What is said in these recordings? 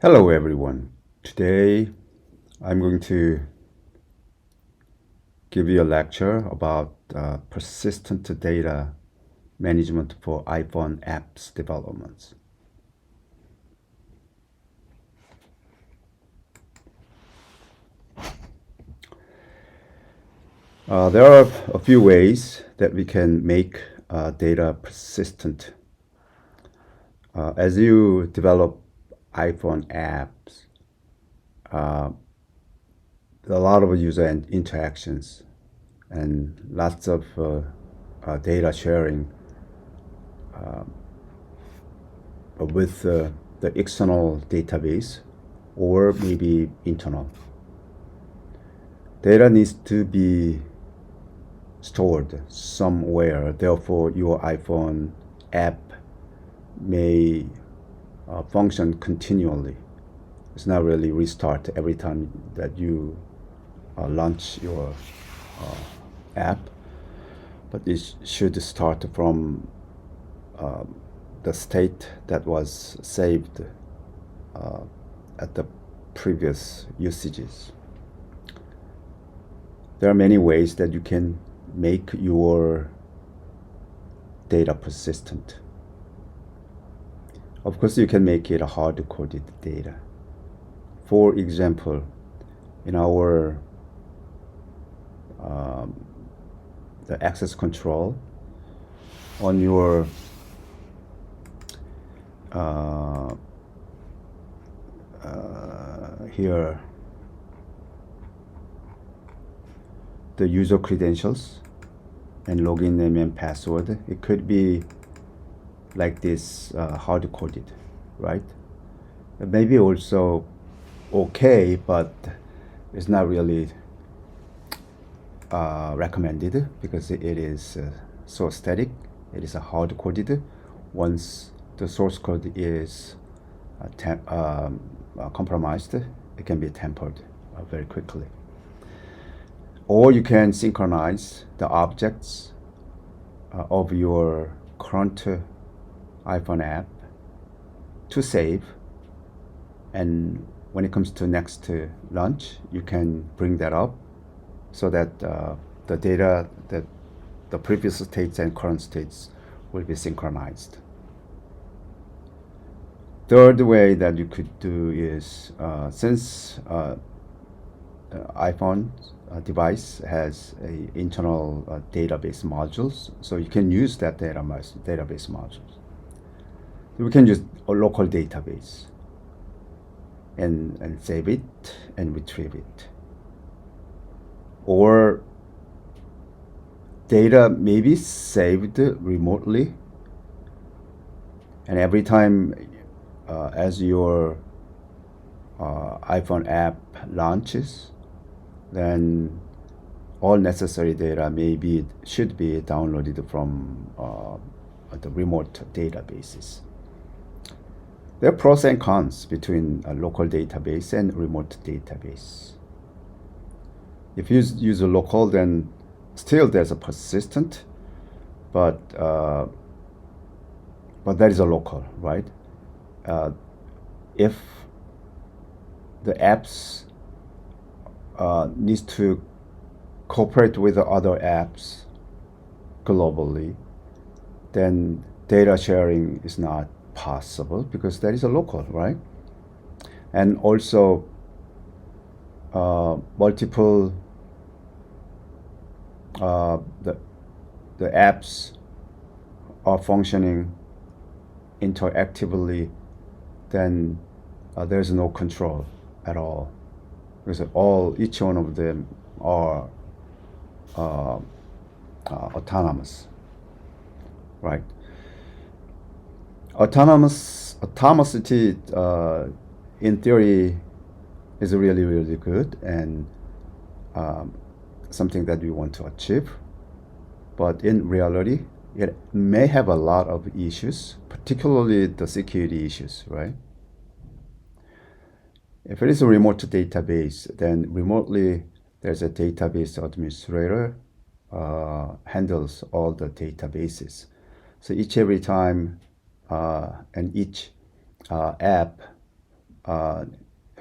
Hello everyone. Today I'm going to give you a lecture about persistent data management for iPhone apps developments. There are a few ways that we can make data persistent. As you develop iPhone apps, a lot of user interactions and lots of data sharing with the external database or maybe internal. Data needs to be stored somewhere. Therefore, your iPhone app may function continually. It's not really restart every time that you launch your app, but it should start from the state that was saved at the previous usages. There are many ways that you can make your data persistent. Of course, you can make it a hard-coded data. For example, in our the access control on your here the user credentials and login name and password, it could be like this hard-coded, right? It may be also okay, but it's not really recommended because it is so static. It is hard-coded. Once the source code is compromised, it can be tampered very quickly. Or you can synchronize the objects of your current iPhone app to save, and when it comes to next launch, you can bring that up so that the data, that the previous states and current states will be synchronized. Third way that you could do is since iPhone device has a internal database modules, so you can use that database modules. We can use a local database and save it and retrieve it. Or data may be saved remotely, and every time as your iPhone app launches, then all necessary data should be downloaded from the remote databases. There are pros and cons between a local database and remote database. If you use a local, then still there's a persistent, but that is a local, right? If the apps needs to cooperate with the other apps globally, then data sharing is not possible because that is a local, right? And also multiple the apps are functioning interactively, then there's no control at all, because each one of them are autonomous, right? Autonomousity in theory is really, really good and something that we want to achieve, but in reality it may have a lot of issues, particularly the security issues, right? If it is a remote database, then remotely there's a database administrator handles all the databases. So every time and each app uh,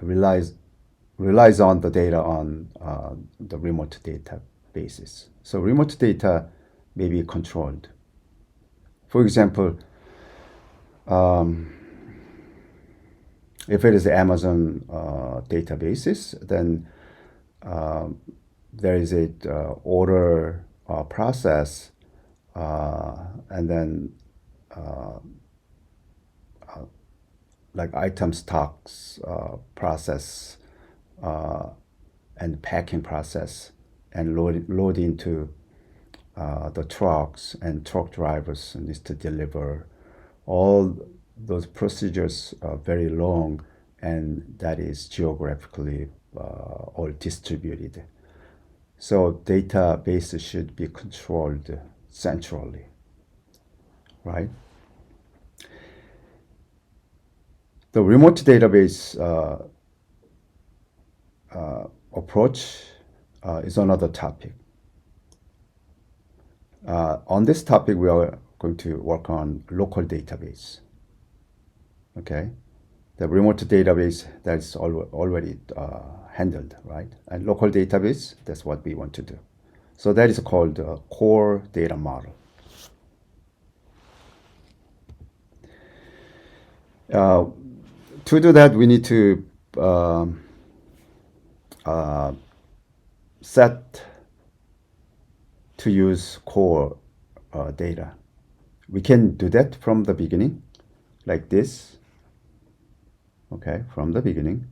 relies on the data on the remote databases. So remote data may be controlled. For example, if it is Amazon databases, then there is a order process, and then like item stocks process and packing process, and load into the trucks, and truck drivers needs to deliver. All those procedures are very long, and that is geographically all distributed. So databases should be controlled centrally, right? The remote database approach is another topic. On this topic, we are going to work on local database. Okay, the remote database that's already handled, right? And local database, that's what we want to do. So that is called core data model. To do that, we need to set to use core data. We can do that from the beginning, like this. Okay, from the beginning,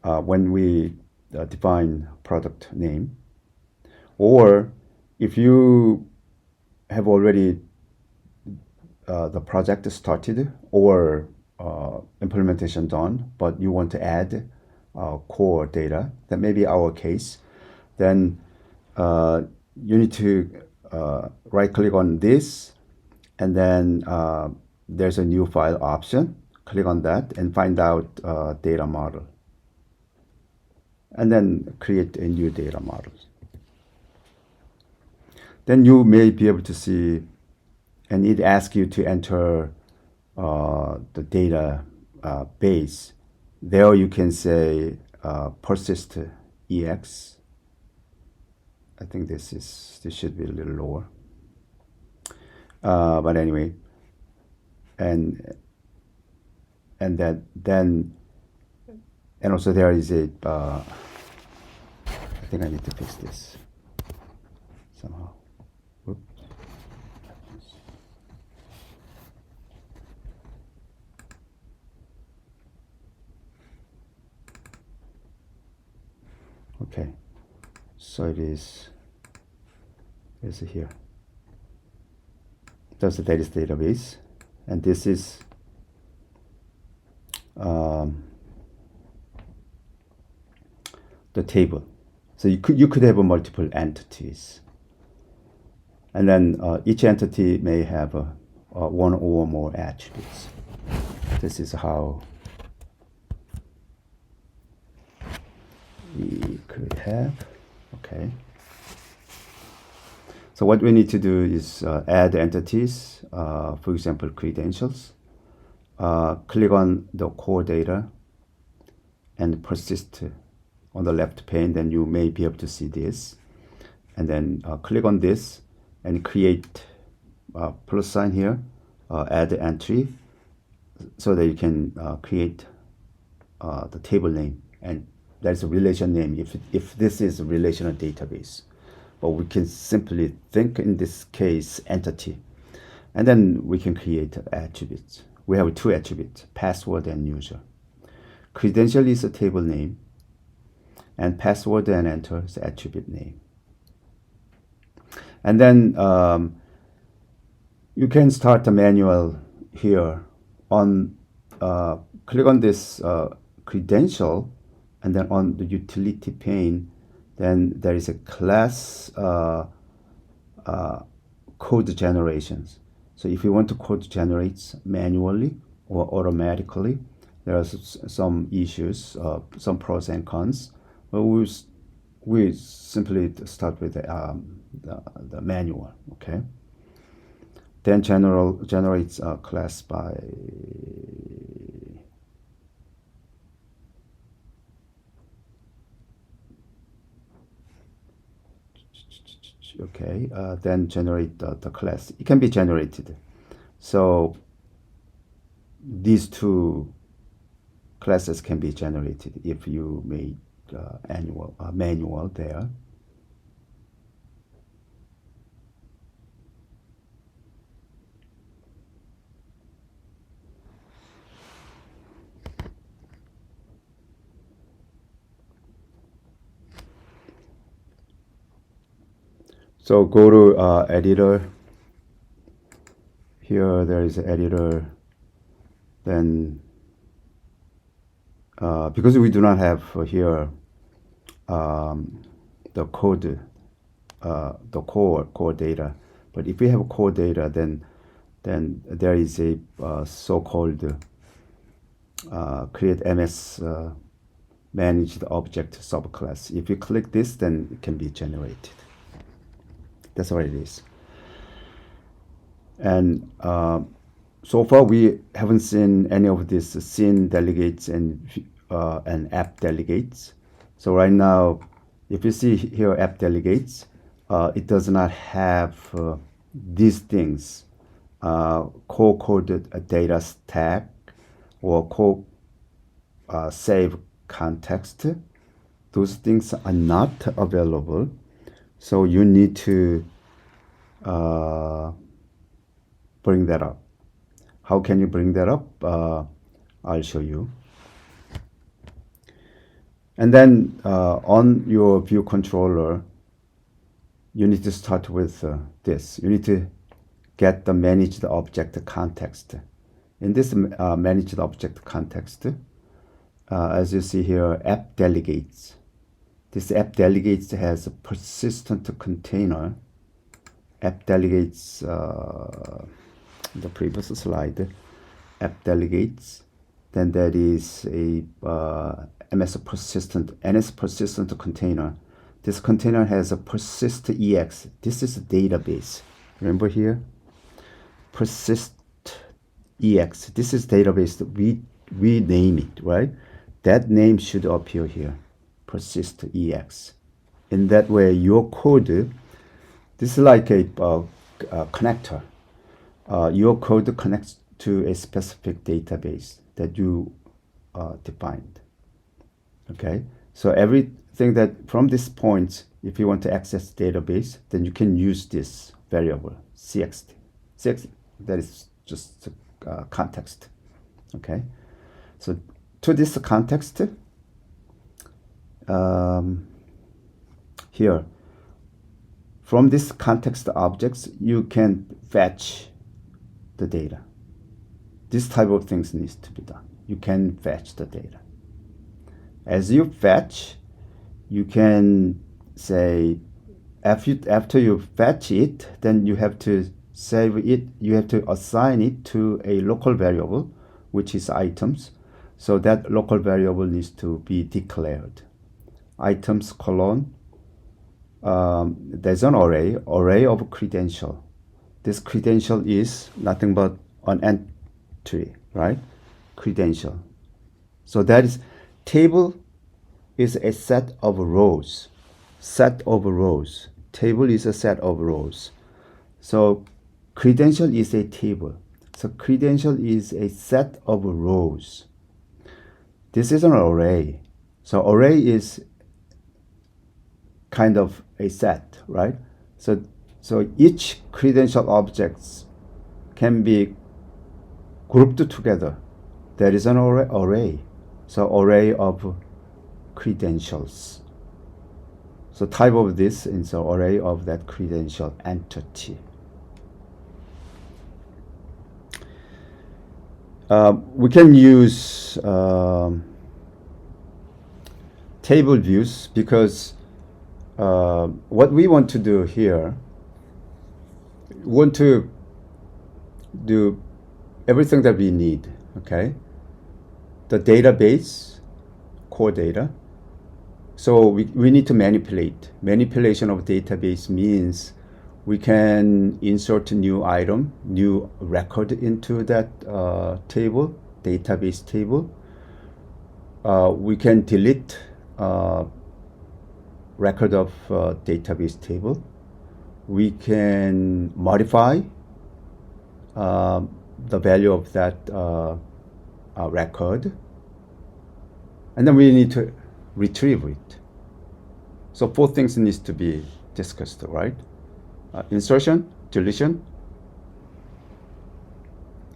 when we define product name, or if you have already the project started or implementation done, but you want to add core data, that may be our case, then you need to right click on this, and then there's a new file option. Click on that and find out data model, and then create a new data model. Then you may be able to see, and it asks you to enter the data base. There you can say persist ex. I think this should be a little lower, but anyway, and then also there is a I think I need to fix this somehow. Oops. Okay, so it is here. That's the data database, and this is the table. So you could have multiple entities, and then each entity may have one or more attributes. This is how we could have. Okay. So what we need to do is add entities, for example, credentials. Click on the core data and persist on the left pane, then you may be able to see this. And then click on this and create plus sign here, add entry, so that you can create the table name, and that's a relation name if this is a relational database. But we can simply think in this case entity, and then we can create attributes. We have two attributes, password and user. Credential is a table name, and password and enter is attribute name. And then you can start the manual here on click on this credential, and then on the utility pane, then there is a class code generations. So if you want to code generate manually or automatically, there are some issues, some pros and cons. But we simply start with the manual. Okay. Then generates a class by okay, then generate the class. It can be generated. So these two classes can be generated if you made manual there. So go to editor. Here there is an editor. Then because we do not have here the code, the core data, but if we have core data, then there is a so-called create MS managed object subclass. If you click this, then it can be generated. That's what it is. And so far we haven't seen any of these scene delegates and app delegates. So right now, if you see here app delegates, it does not have these things, co-coded data stack or save context. Those things are not available. So you need to bring that up. How can you bring that up? I'll show you. And then on your view controller, you need to start with this. You need to get the managed object context. In this managed object context, as you see here, app delegates. This app delegates has a persistent container. App delegates, the previous slide, app delegates. Then that is a NS persistent container. This container has a persist ex. This is a database. Remember here, persist ex. This is database that we name it, right? That name should appear here, persist ex. In that way, your code, this is like a connector. Your code connects to a specific database that you defined. Okay, so everything that from this point, if you want to access database, then you can use this variable cxt. Cxt, that is just context. Okay, so to this context, here, from this context objects, you can fetch the data. This type of things needs to be done. You can fetch the data. As you fetch, you can say, after you fetch it, then you have to save it. You have to assign it to a local variable, which is items. So that local variable needs to be declared. Items colon. There's an array of credential. This credential is nothing but an entry, right? Credential. So that is, table is a set of rows. Set of rows. Table is a set of rows. So credential is a table. So credential is a set of rows. This is an array. So array is kind of a set, right? So each credential objects can be grouped together. There is an array. So array of credentials. So type of this is an array of that credential entity. We can use table views because what we want to do here, we want to do everything that we need, okay? The database, core data. So we need to manipulate. Manipulation of database means we can insert a new item, new record into that table, database table. We can delete record of database table. we can modify the value of that record, and then we need to retrieve it. So 4 things needs to be discussed, right? Insertion, deletion,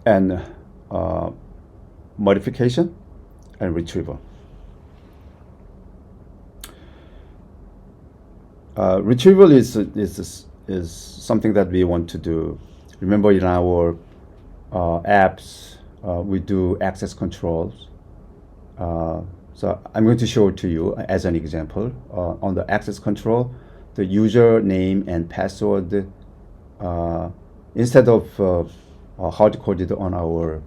and modification and retrieval. Retrieval is something that we want to do. Remember, in our apps, we do access controls. So I'm going to show it to you as an example. On the access control, the username and password, instead of hard-coded on our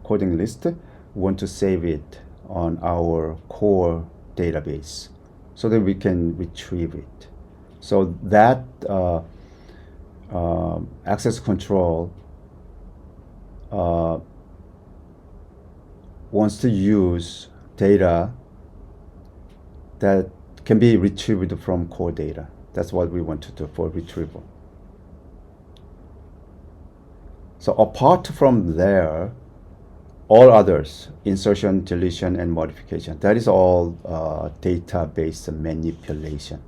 coding list, we want to save it on our core database so that we can retrieve it. So that access control wants to use data that can be retrieved from core data. That's what we want to do for retrieval. So apart from there, all others, insertion, deletion, and modification, that is all database manipulation.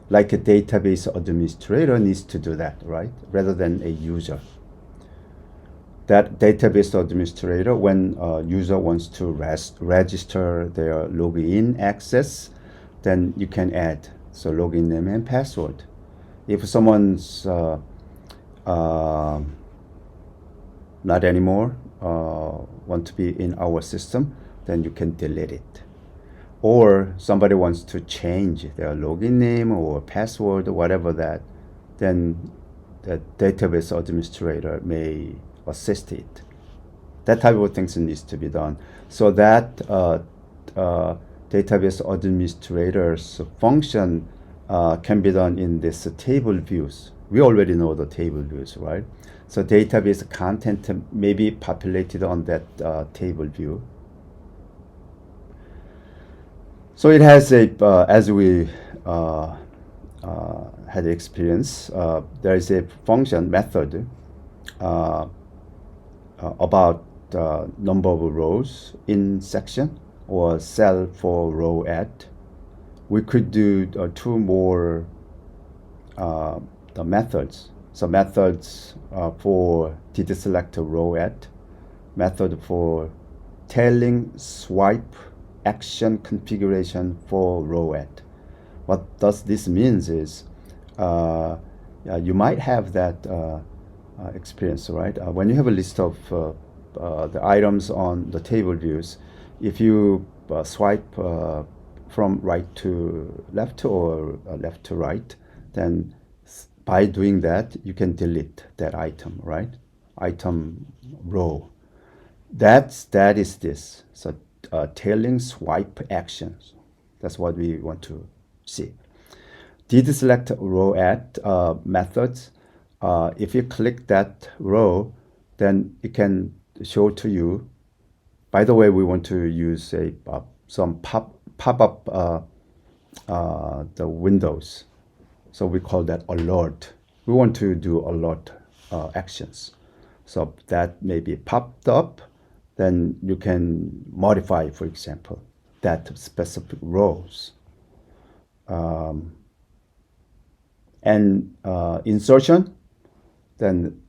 Like a database administrator needs to do that, right? Rather than a user. That database administrator, when a user wants to register their login access, then you can add so login name and password. If someone's not anymore want to be in our system, then you can delete it. Or somebody wants to change their login name or password or whatever that, then the database administrator may assist it. That type of things needs to be done. So that database administrator's function can be done in this table views. We already know the table views, right? So database content may be populated on that table view. So it has a, as we had experience, there is a function method about number of rows in section or cell for row at. We could do 2 more the methods. So methods for did select a row at, method for tailing swipe action configuration for row at. What does this means is you might have that experience, right? When you have a list of the items on the table views, if you swipe from right to left or left to right, then by doing that, you can delete that item, right? Item row. That is this. So tailing swipe actions. That's what we want to see. Did select row at methods. If you click that row, then it can show to you. By the way, we want to use a some pop-up the windows. So we call that alert. We want to do alert actions. So that may be popped up. Then you can modify, for example, that specific rows. And insertion, then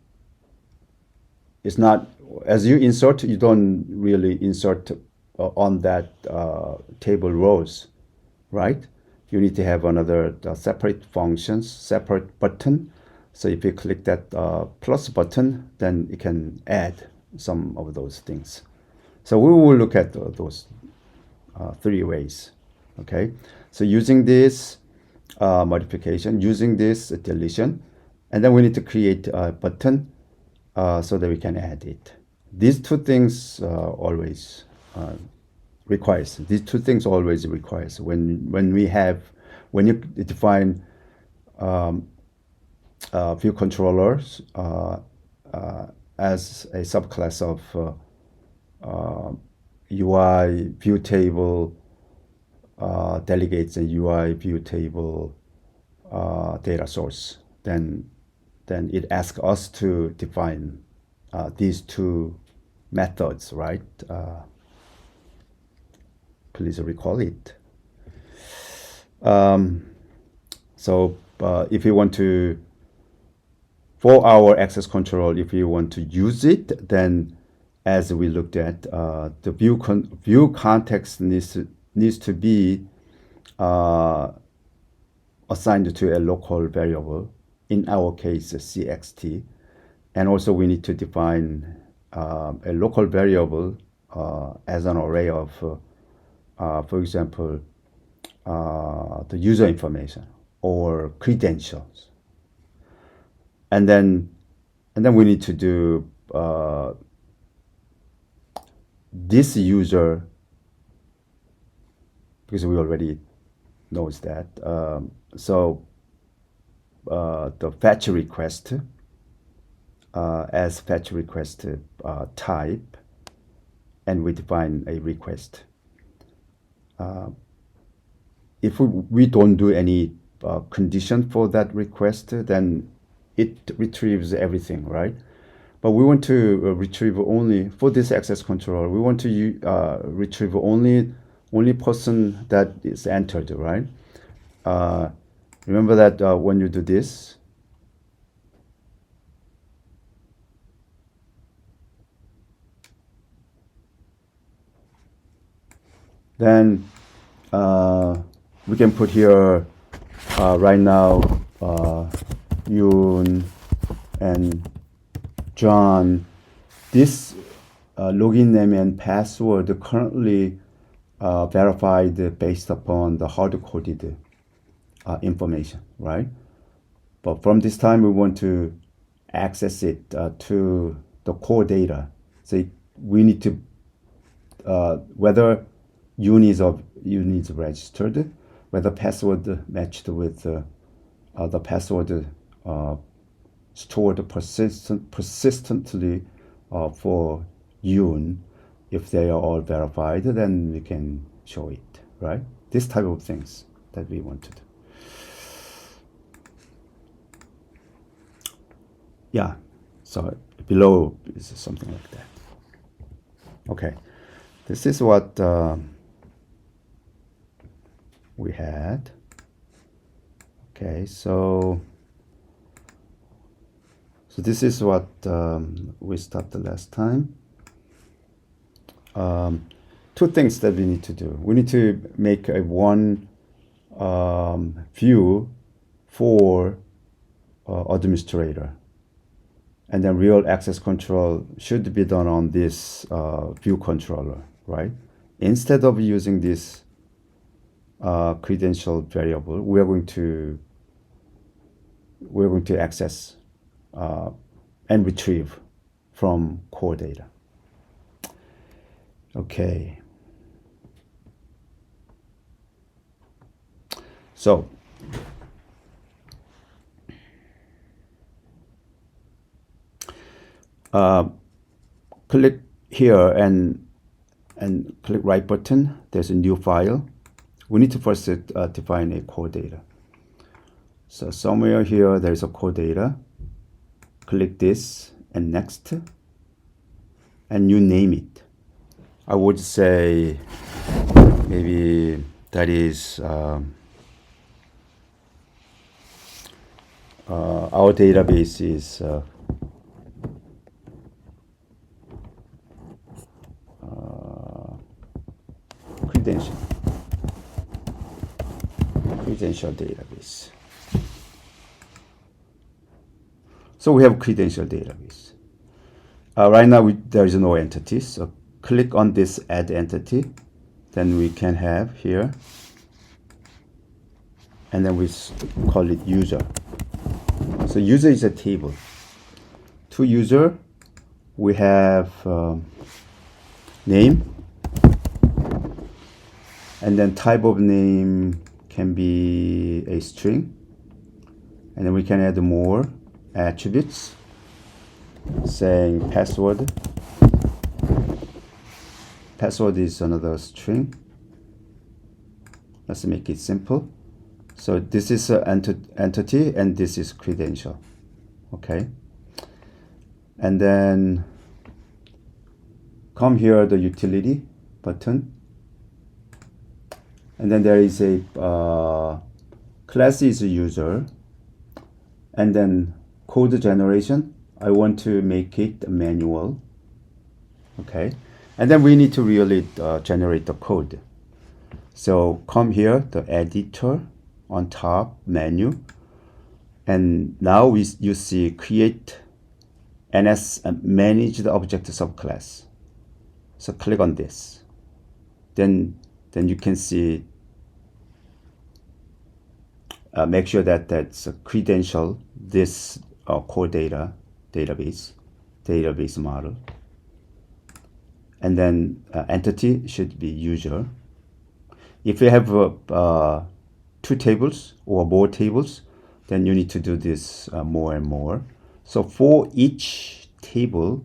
it's not, as you insert, you don't really insert on that table rows, right? You need to have another separate functions, separate button. So if you click that plus button, then you can add some of those things. So we will look at those 3 ways, okay? So using this modification, using this deletion, and then we need to create a button so that we can add it. These 2 things always requires. These 2 things always requires when you define view controllers as a subclass of UI view table delegates and UI view table data source. then it asks us to define these two methods, right? Please recall it. So if you want to, for our access control, if you want to use it, then as we looked at, the view context needs to be assigned to a local variable, in our case CXT, and also we need to define a local variable as an array of, for example, the user information or credentials, and then we need to do this user, because we already knows that. So the fetch request as fetch request type, and we define a request. If we don't do any condition for that request, then it retrieves everything, right? But we want to retrieve only, for this access control, we want to retrieve only person that is entered, right? Remember that when you do this, then we can put here right now Yoon and John. This login name and password currently verified based upon the hard-coded information, right? But from this time, we want to access it to the core data. So we need to, whether Yoon is registered, whether password matched with the password stored persistently for Yoon. If they are all verified, then we can show it, right? This type of things that we wanted. Yeah, so below is something like that. Okay, this is what we had. Okay, so this is what we started last time. Two things that we need to do. We need to make a one view for administrator, and then real access control should be done on this view controller, right? Instead of using this credential variable, we're going to access and retrieve from core data. Okay. So click here and click right button. There's a new file. We need to first define a core data. So somewhere here there's a core data. Click this and next, and you name it. I would say maybe that is our database is credential database. So we have credential database. Right now there is no entity, so click on this add entity, then we can have here, and then we call it user. So user is a table. To user, we have name, and then type of name can be a string, and then we can add more attributes saying password. Password is another string. Let's make it simple. So this is an entity and this is credential. Okay. And then come here, the utility button. And then there is a class is a user. And then code generation, I want to make it manual. Okay. And then we need to really generate the code. So come here, the editor on top menu. And now you see create NS manage the object subclass. So click on this. Then you can see, make sure that that's a credential, this core data database model. And then entity should be user. If you have two tables or more tables, then you need to do this more and more. So for each table,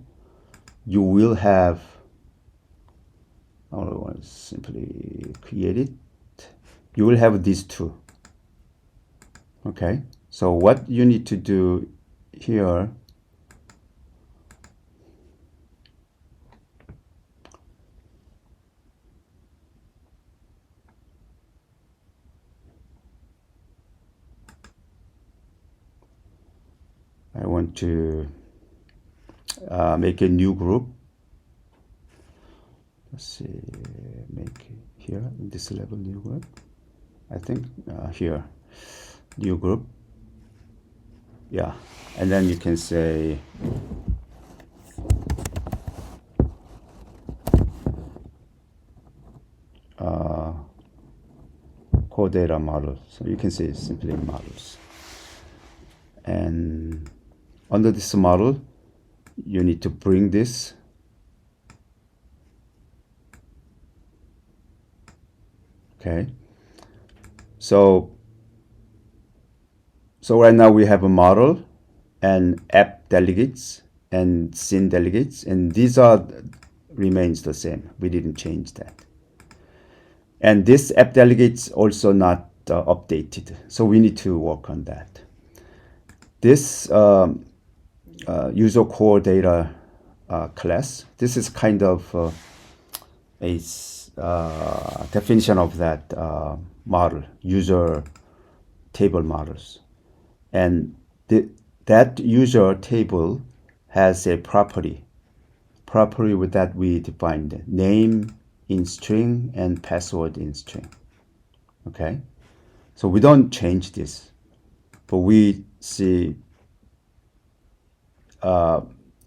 you will have, I want to simply create it. You will have these two. Okay, so what you need to do here, I want to make a new group. Let's see, make here in this level new group. I think here, new group. Yeah, and then you can say core data model. So you can say simply models. And under this model, you need to bring this. Okay. So right now we have a model and app delegates and scene delegates, and these are remains the same. We didn't change that. And this app delegates also not updated. So we need to work on that. This user core data class, this is kind of a definition of that model, user table models. And that user table has a property with that we defined name in string and password in string. Okay, so we don't change this, but we see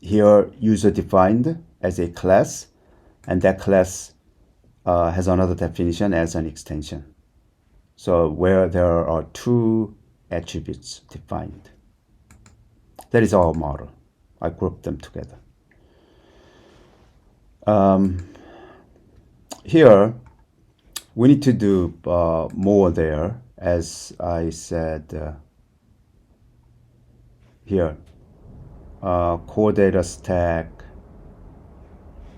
here user defined as a class, and that class has another definition as an extension. So where there are two attributes defined. That is our model. I grouped them together. Here, we need to do more there, as I said here. Core data stack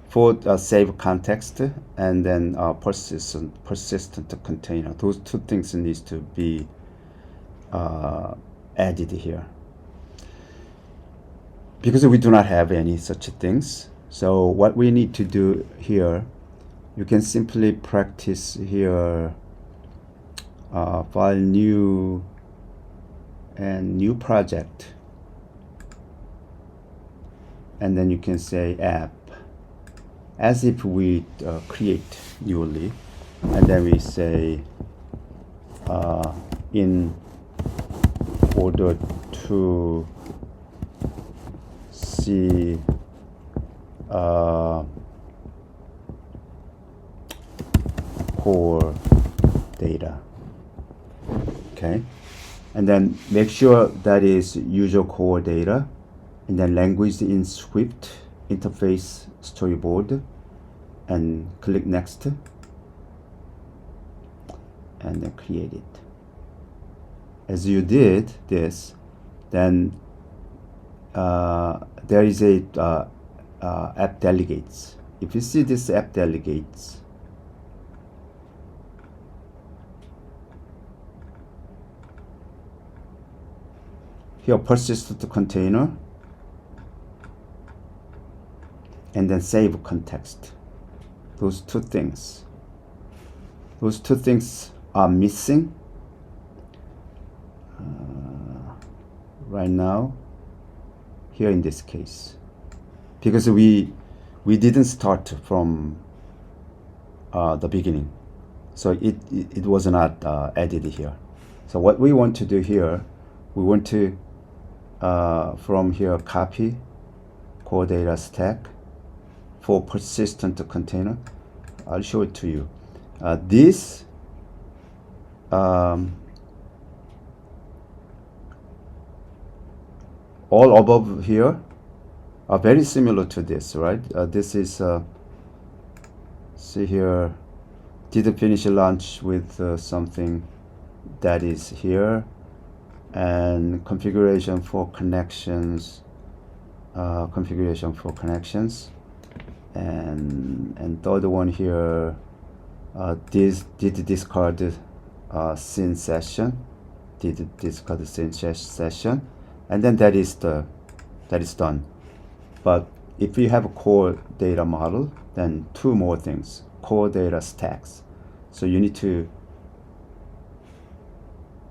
for save context, and then persistent container. Those two things needs to be added here, because we do not have any such things. So what we need to do here, you can simply practice here file new and new project, and then you can say app as if we create newly, and then we say in order to see core data. Okay, and then make sure that is user core data, and then language in Swift interface storyboard, and click next, and then create it. As you did this, then there is a app delegates. If you see this app delegates, here persistent container, and then save context. Those two things are missing right now here in this case, because we didn't start from the beginning, so it was not added here. So what we want to do here, we want to from here copy core data stack for persistent container. I'll show it to you. This all above here are very similar to this, right? This is see here, did finish launch with something that is here, and configuration for connections, and the other one here, did discard scene session, and then that is done. But if you have a core data model, then two more things, core data stacks. So you need to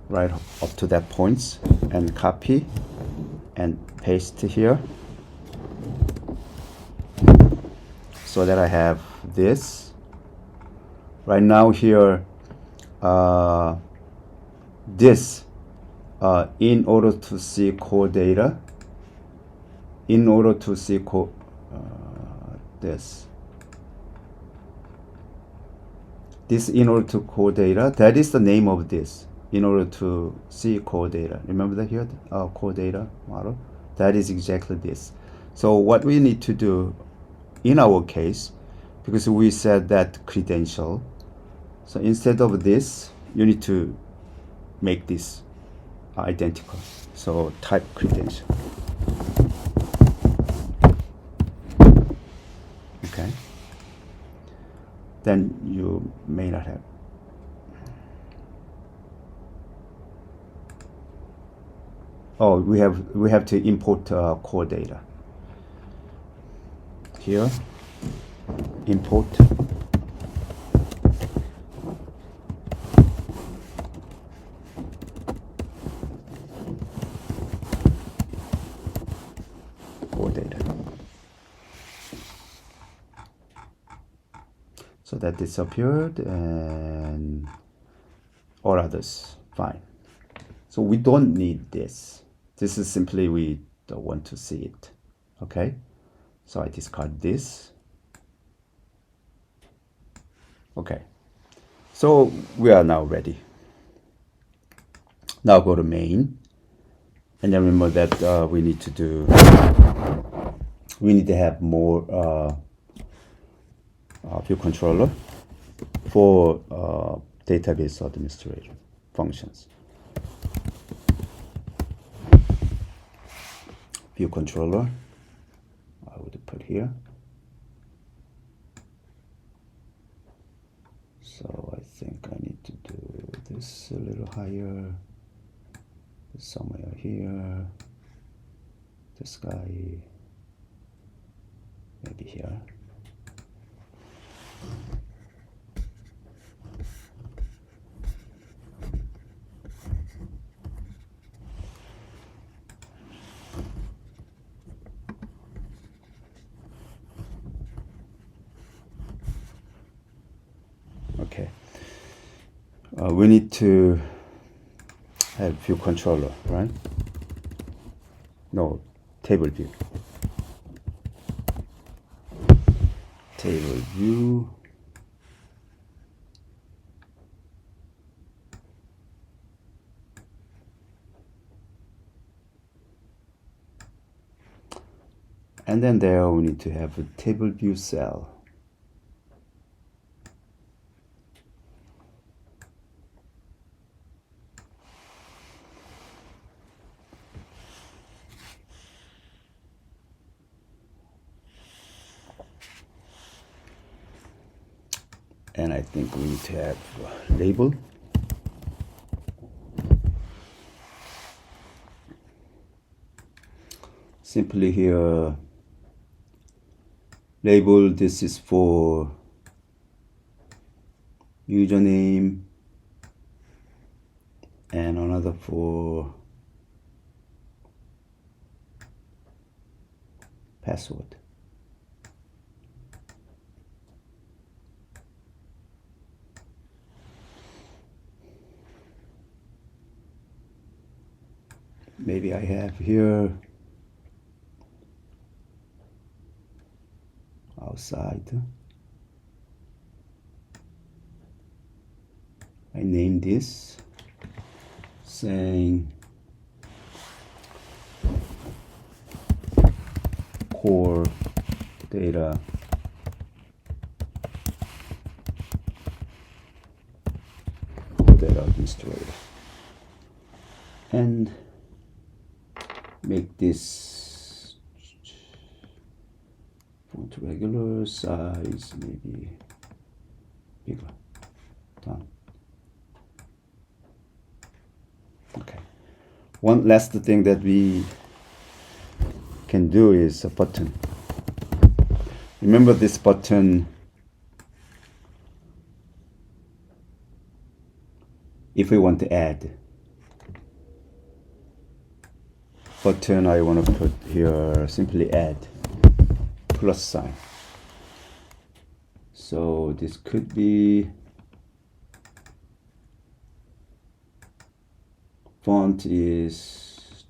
write up to that points and copy and paste here, so that I have this right now here. This in order to see core data, in order to see this in order to core data, that is the name of this, in order to see core data. Remember that here, core data model, that is exactly this. So what we need to do in our case, because we said that credential, so instead of this, you need to make this identical. So type credential. Okay. Then you may not have. Oh, we have to import core data. Here, import core data. So that disappeared, and all others fine. So we don't need this. This is simply we don't want to see it. Okay, so I discard this. Okay, so we are now ready. Now go to main, and then remember that we need to have more view controller for database administration functions. View controller, I would put here. So I think I need to do this a little higher, somewhere here, this guy maybe here. Okay, we need to have view controller, right? No, table view. Table view. And then there we need to have a table view cell. And I think we need to have label. simply here label this is for username and another for password. Maybe I have here outside. I name this saying core data administrator, and make this font regular size, maybe bigger. Done. Okay. One last thing that we can do is a button. Remember this button, if we want to add button, I want to put here simply add plus sign. So this could be font is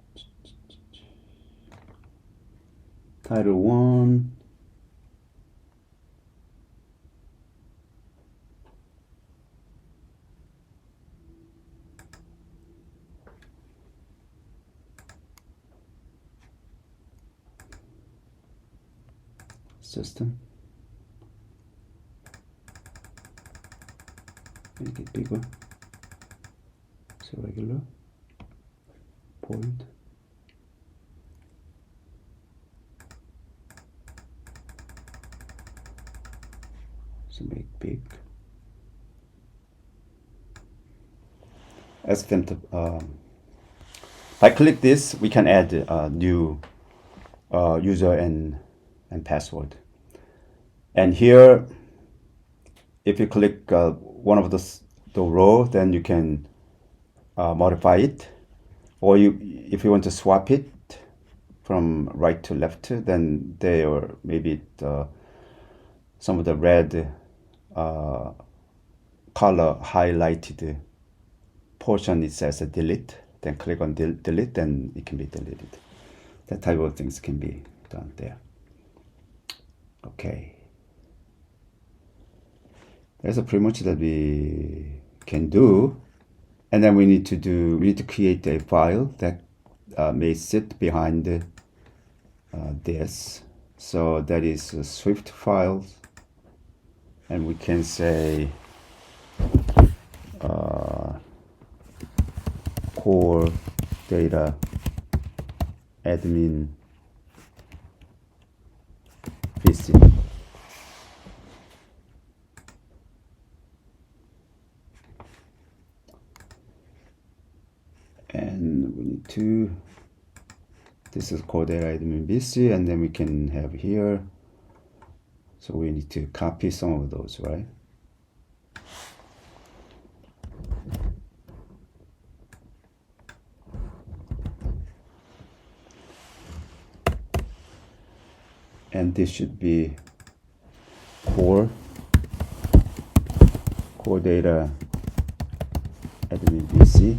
title 1, system, make it bigger, so regular, point, so make big, as them to, if I click this, we can add a new user and password. And here, if you click one of the row, then you can modify it, or if you want to swap it from right to left, then there maybe some of the red color highlighted portion, it says delete, then click on delete, then it can be deleted. That type of things can be done there. Okay, that's pretty much that we can do. And then we need to create a file that may sit behind this. So that is a Swift file, and we can say core data admin VC. And we need to, this is core data admin VC, and then we can have here, so we need to copy some of those, right? And this should be core data admin VC.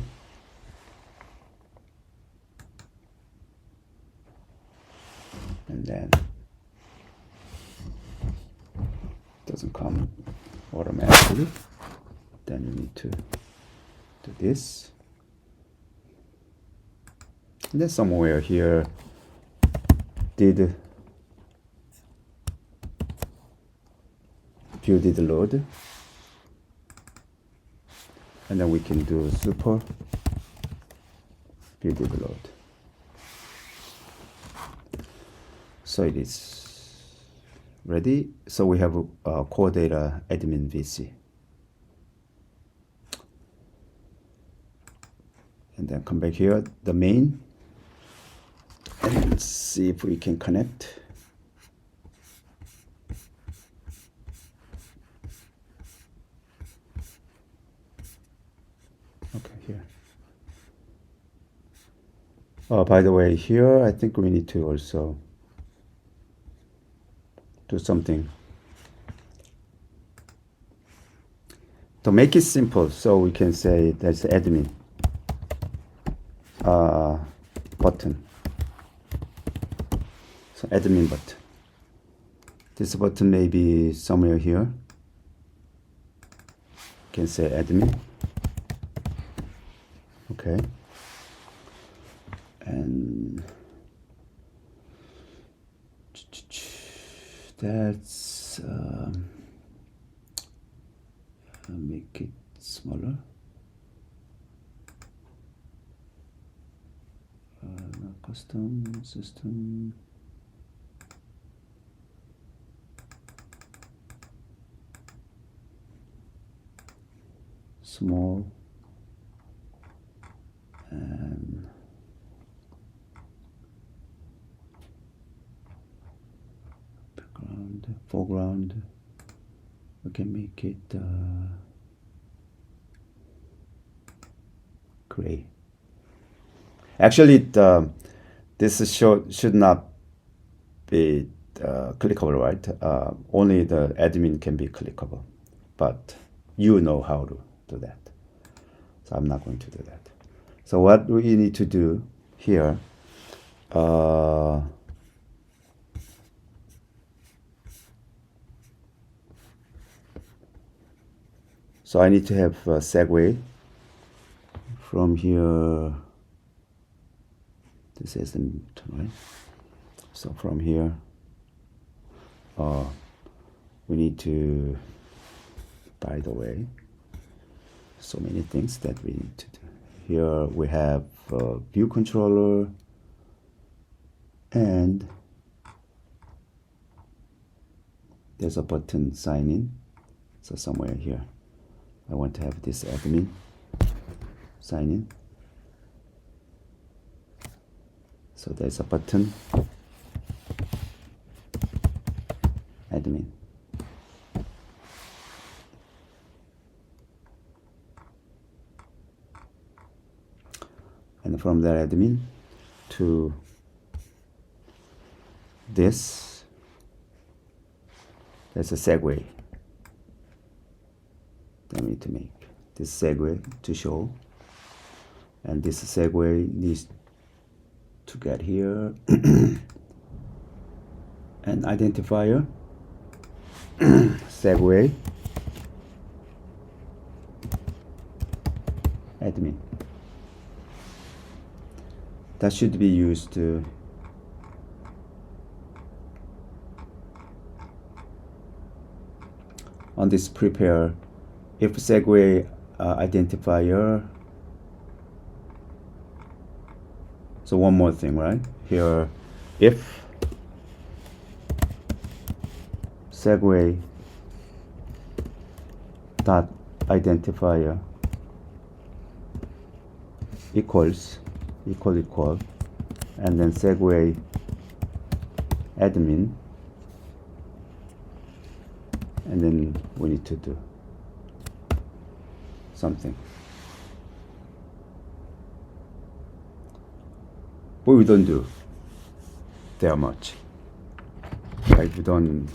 And then it doesn't come automatically. Then you need to do this. And then somewhere here did view did load, and then we can do super view did load. So it is ready. So we have a core data admin VC, and then come back here, the main, And see if we can connect. Okay, here. Oh, by the way, here I think we need to also do something to make it simple. So we can say there's admin button. So admin button. This button may be somewhere here. You can say admin. Okay. And that's make it smaller. Custom system. Small and background, foreground. We can make it gray. Actually, this should not be clickable, right? Only the admin can be clickable, but you know how to do that. So I'm not going to do that. So what we need to do here, so I need to have a segue from here. This is the right. So from here, we need to, by the way, so many things that we need to do. Here we have view controller and there's a button sign in. So somewhere here, I want to have this admin sign in. So there's a button admin. And from that admin to this, there's a segue that we need to make. This segue to show, and this segue needs to get here an identifier segue admin. That should be used on this prepare if segue identifier. So one more thing, right? Here, if segue dot identifier equals equal, and then segue admin, and then we need to do something. But we don't do that much, right? We don't.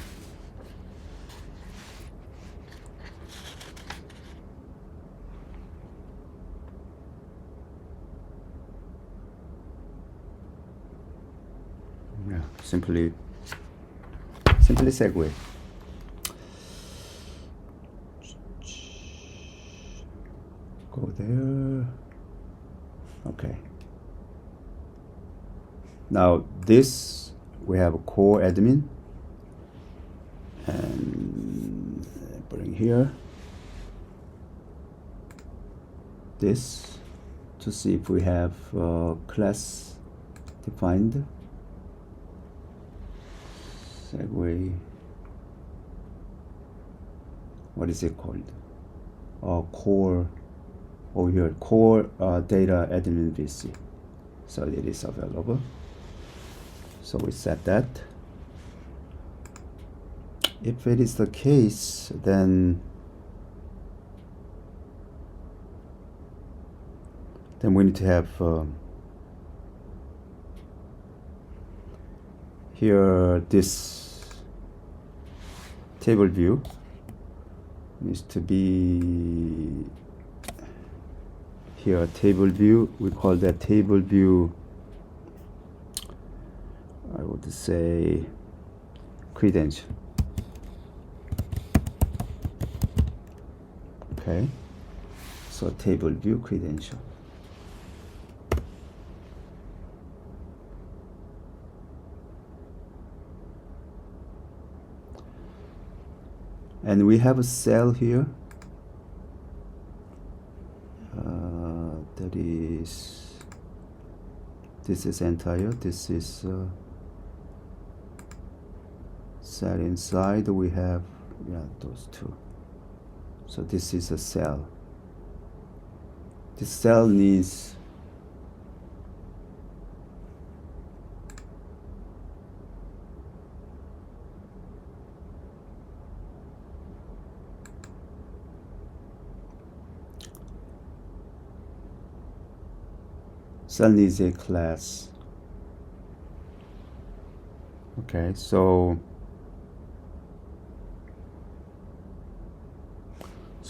Yeah, simply segue. Go there. Okay. Now this, we have a core admin, and bring here this to see if we have class defined. Segue, what is it called? Core, here, core data admin VC. So it is available. So we set that. If it is the case, then we need to have here this table view needs to be here, table view. We call that table view, I would say, credential. Okay, so table view credential. And we have a cell here that is, this is entire, this is cell inside. We have, yeah, those two. So this is a cell. This cell needs a class. Okay, so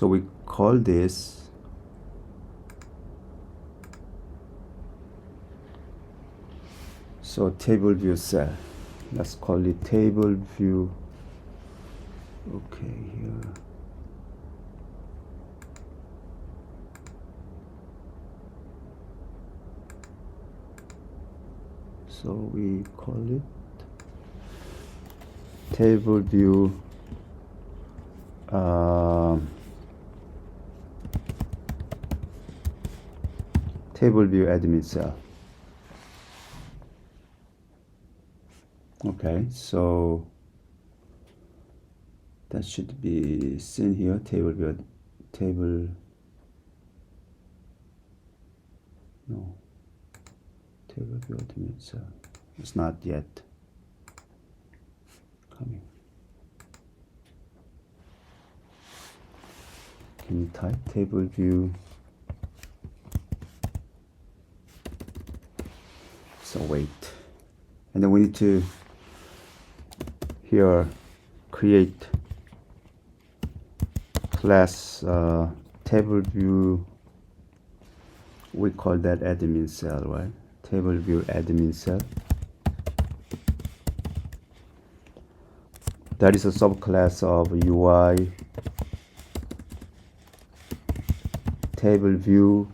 we call this table view cell. Let's call it table view. Okay, here. So we call it table view admin cell. Okay, so that should be seen here. Table view admin cell. It's not yet coming. Can you type table view? So wait, and then we need to here create class table view. We call that admin cell, right? Table view admin cell. That is a subclass of UI table view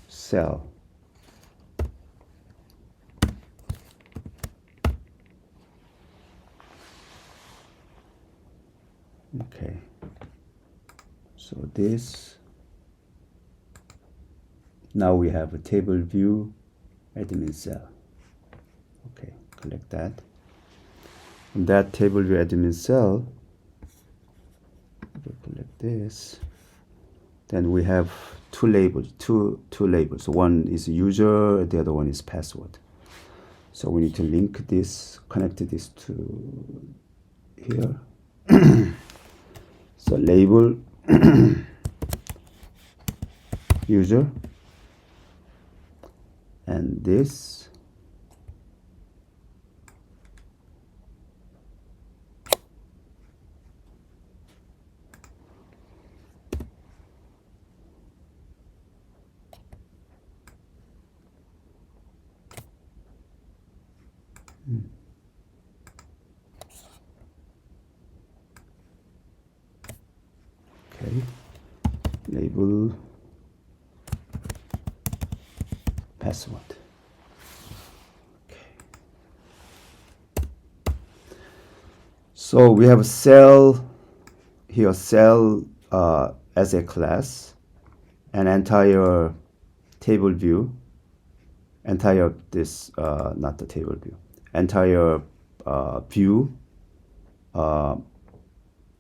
cell. Okay, so this, now we have a table view admin cell. Okay, collect that. And that table view admin cell, we'll collect this. Then we have two labels. One is user, the other one is password. So we need to link this, connect this to here. So label user, and this okay, label password. Okay. So we have a cell here, cell as a class, an entire table view, entire this not the table view, entire view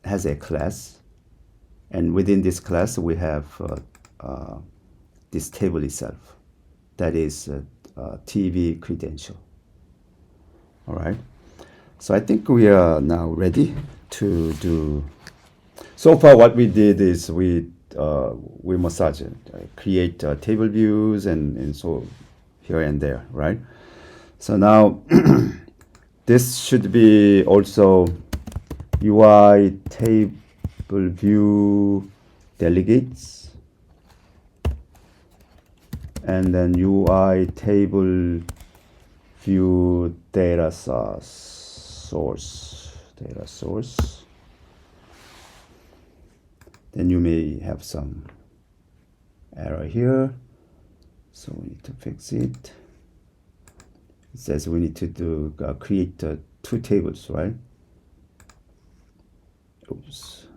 has a class, and within this class we have this table itself, that is TV credential. All right. So I think we are now ready to do. So far, what we did is we massage it, create table views and so here and there, right? So now this should be also UI table view delegates, and then UI table view data source. Then you may have some error here, so we need to fix it. It says we need to do create two tables, right? Oops.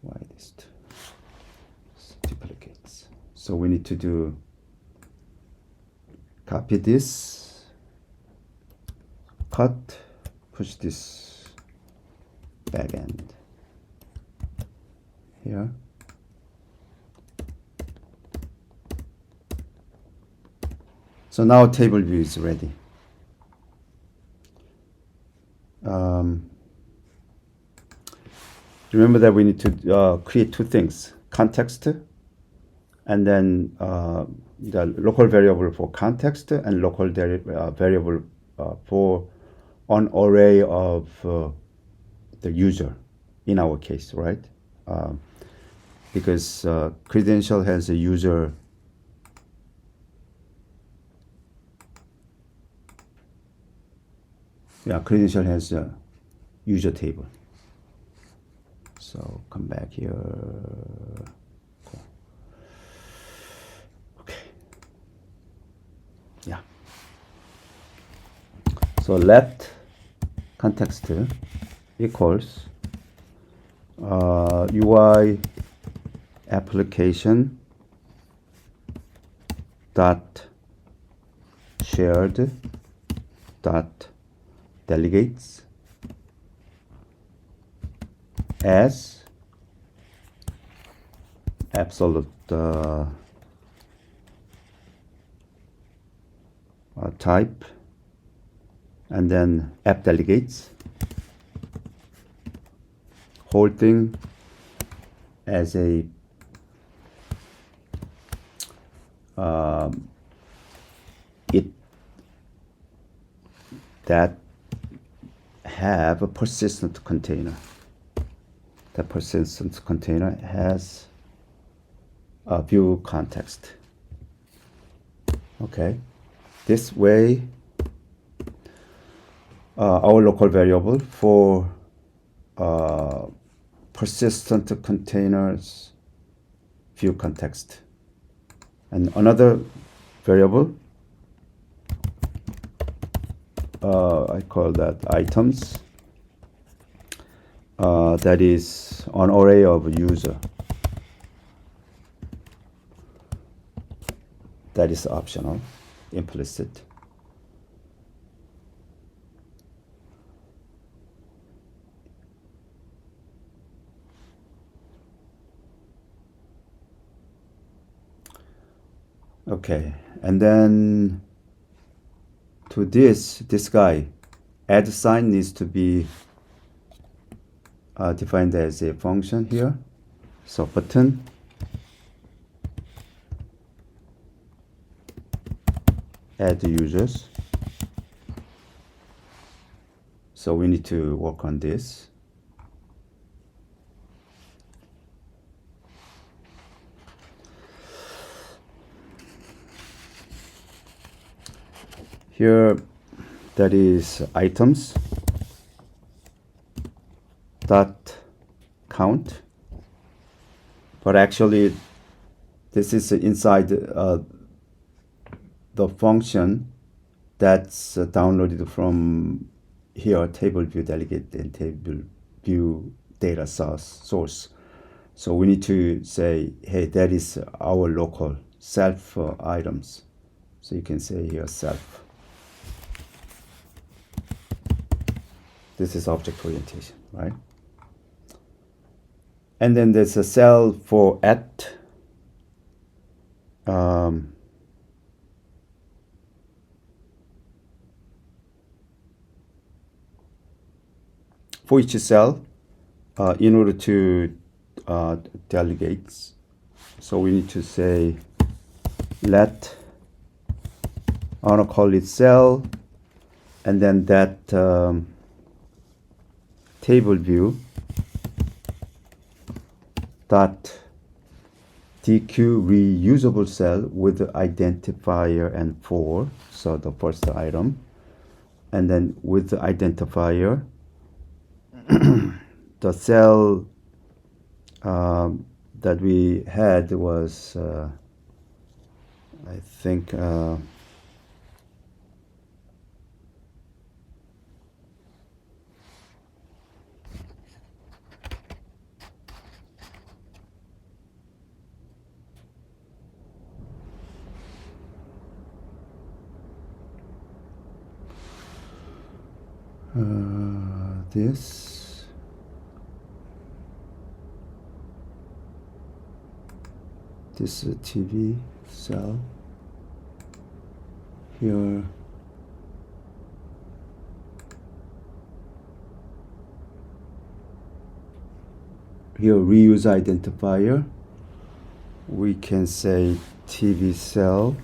Why this duplicates? So we need to do copy this, cut, push this back end here. So now table view is ready. Remember that we need to create two things: context, and then the local variable for context and local variable for an array of the user, in our case, right? Because credential has a user credential has a user table. So come back here. Cool. Okay. Yeah. So let context equals UI application dot shared dot delegates as absolute type, and then app delegates, whole thing as a it that have a persistent container. The persistent container has a view context. Okay, this way our local variable for persistent containers view context, and another variable I call that items, that is an array of user. That is optional, implicit. Okay, and then to this guy, add sign needs to be defined as a function here. So button add users. So we need to work on this. Here, that is items dot count, but actually this is inside the function that's downloaded from here, table view delegate and table view data source. So we need to say, hey, that is our local self items. So you can say here self. This is object orientation, right? And then there's a cell for at. for each cell, in order to delegate, so we need to say let, I want to call it cell, and then that table view dot DQ reusable cell with the identifier and 4, so the first item, and then with the identifier the cell that we had was I think this TV cell here. Here reuse identifier, we can say TV cell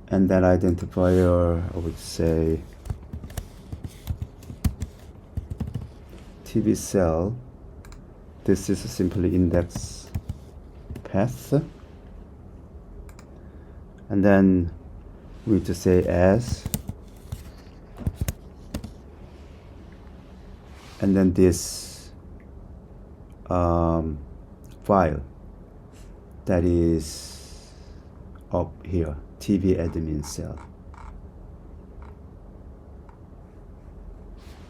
and that identifier I would say TV cell. This is simply index path, and then we need to say as, and then this file that is up here, TV admin cell.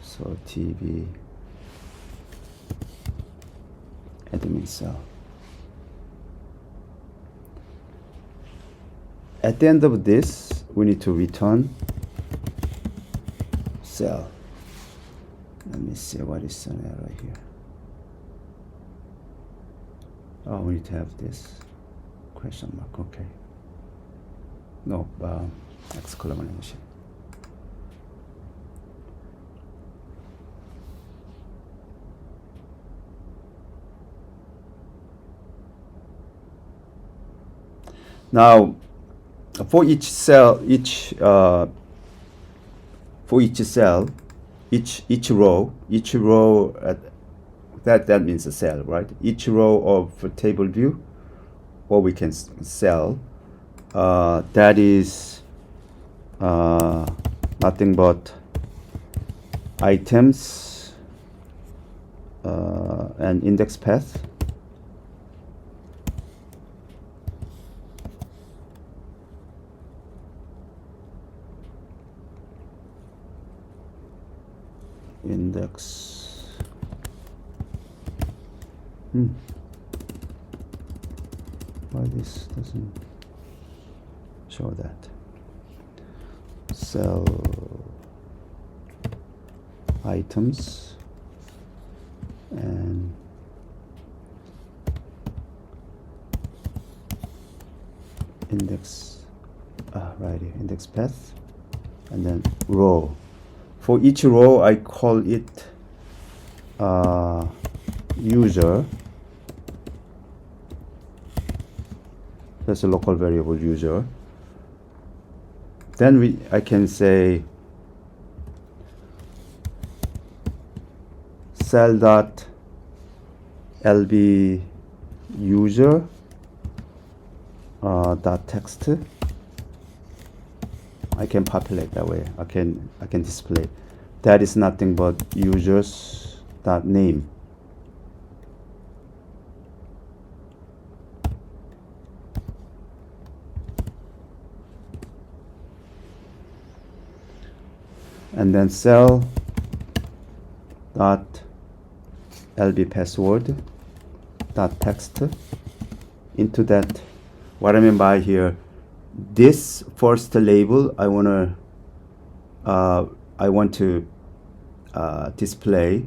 So TV admin cell. At the end of this, we need to return cell. Let me see what is an error here. Oh, we need to have this question mark. Okay. No, exclamation. Now, for each cell, each row, that means a cell, right? Each row of table view, or we can cell, that is nothing but items and index path. Index. Why this doesn't show that? Cell items and index, right here, index path, and then row. For each row, I call it user. That's a local variable user. Then I can say cell dot lb user dot text. I can populate that way. I can display. That is nothing but users dot name. And then cell dot lb password dot text. Into that, what I mean by here, this first label I want to display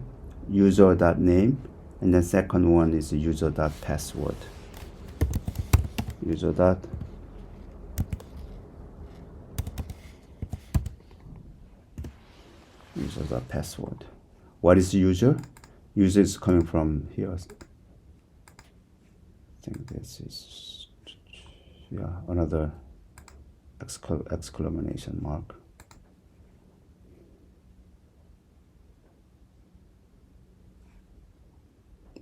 user.name, and then second one is user.password. user dot password. What is user? User is coming from here. I think this is, yeah, another exclamation mark.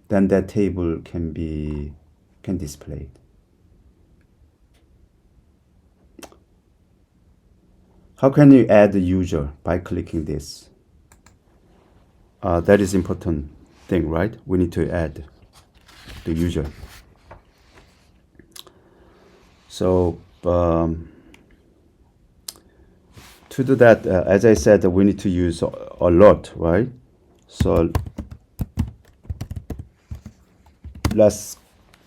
Then that table can display it. How can you add the user? By clicking this. That is important thing, right? We need to add the user. So to do that, as I said, we need to use a lot, right? So let's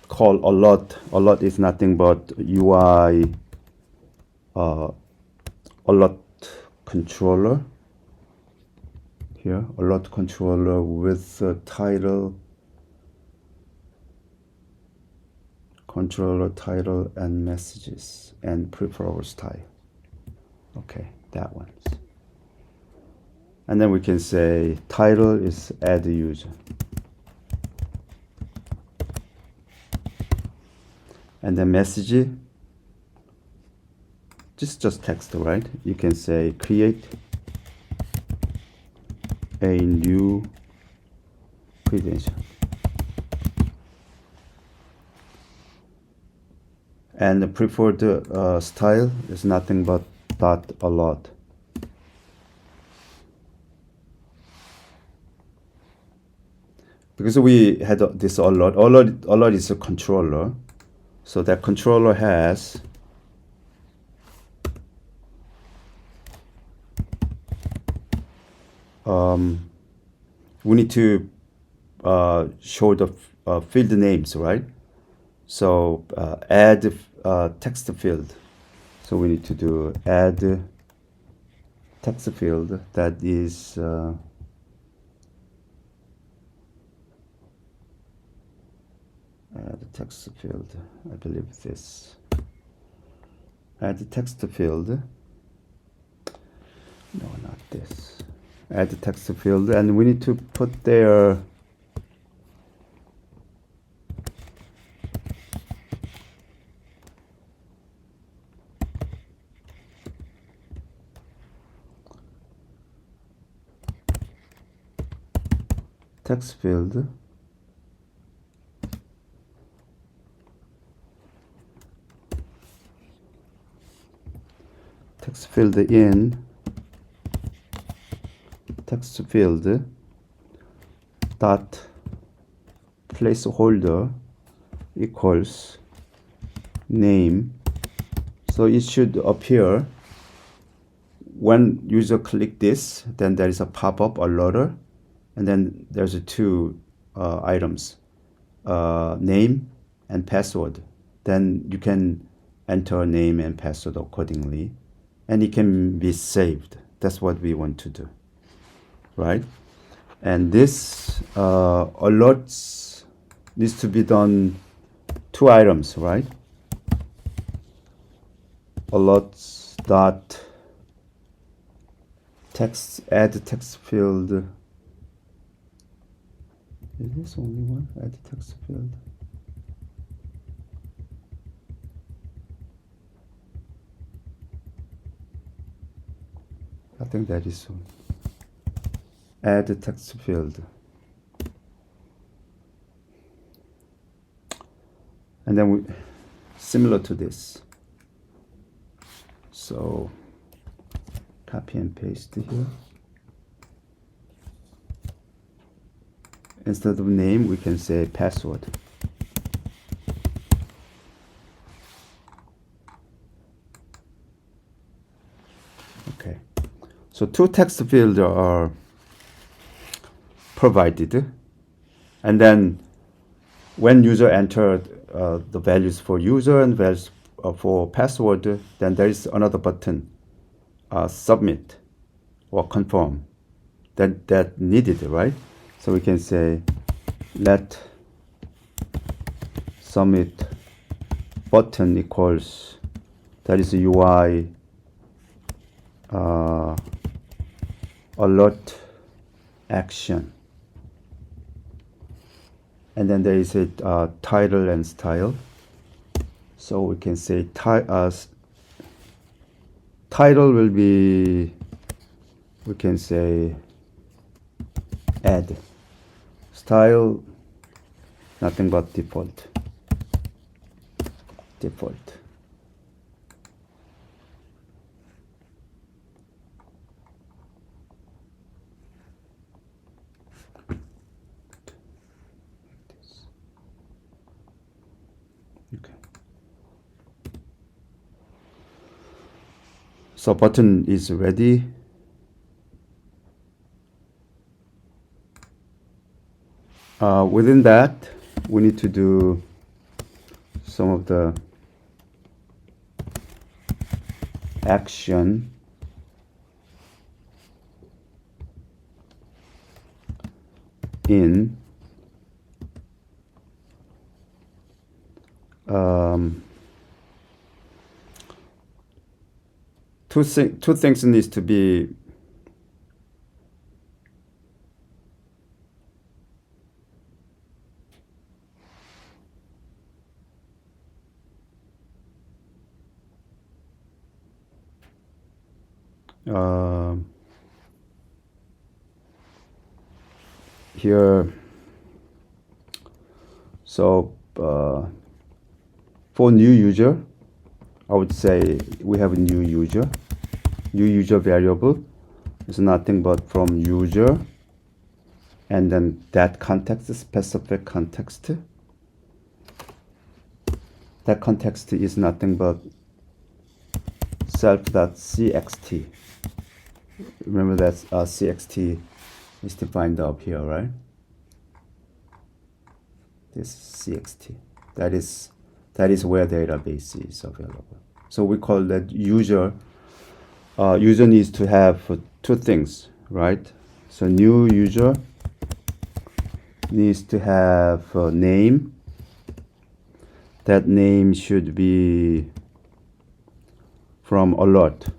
call a lot. A lot is nothing but UI a lot controller. Here, a lot controller with title, controller title and messages and preferable style. Okay, that one. And then we can say title is add user. And then message, just text, right? You can say create a new credential. And the preferred style is nothing but dot a lot. Because we had this a lot is a controller. So that controller has we need to show the field names, right? So add text field. So we need to do add text field that is add text field. I believe this. Add the text field. No, not this. Add the text field, and we need to put there text field. Text field in text field dot placeholder equals name. So it should appear when user click this, then there is a pop-up alerter, and then there's two items, name and password. Then you can enter name and password accordingly, and it can be saved. That's what we want to do, right? And this alerts needs to be done two items, right? Alerts dot text, add text field. Is this only one? Add text field. I think that is one. Add the text field. And then we, similar to this. So copy and paste here. Instead of name, we can say password. Okay. So two text fields are provided, and then when user entered the values for user and values for password, then there is another button, submit or confirm, that needed, right? So we can say let submit button equals, that is UI alert action, and then there is a title and style. So we can say title will be, we can say add, style nothing but default. Okay. So button is ready. Within that, we need to do some of the action in two things needs to be here. So for new user, I would say we have a new user variable is nothing but from user, and then that context, specific context. That context is nothing but self.cxt. Remember that cxt is defined up here, right? This cxt, that is where database is available. So we call that user. User needs to have two things, right? So new user needs to have a name. That name should be from alert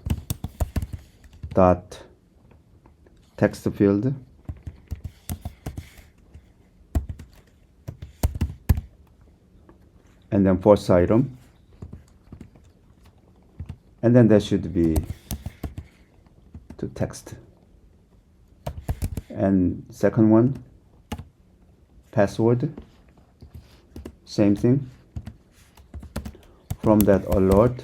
dot text field, and then first item, and then that should be to text, and second one password, same thing, from that alert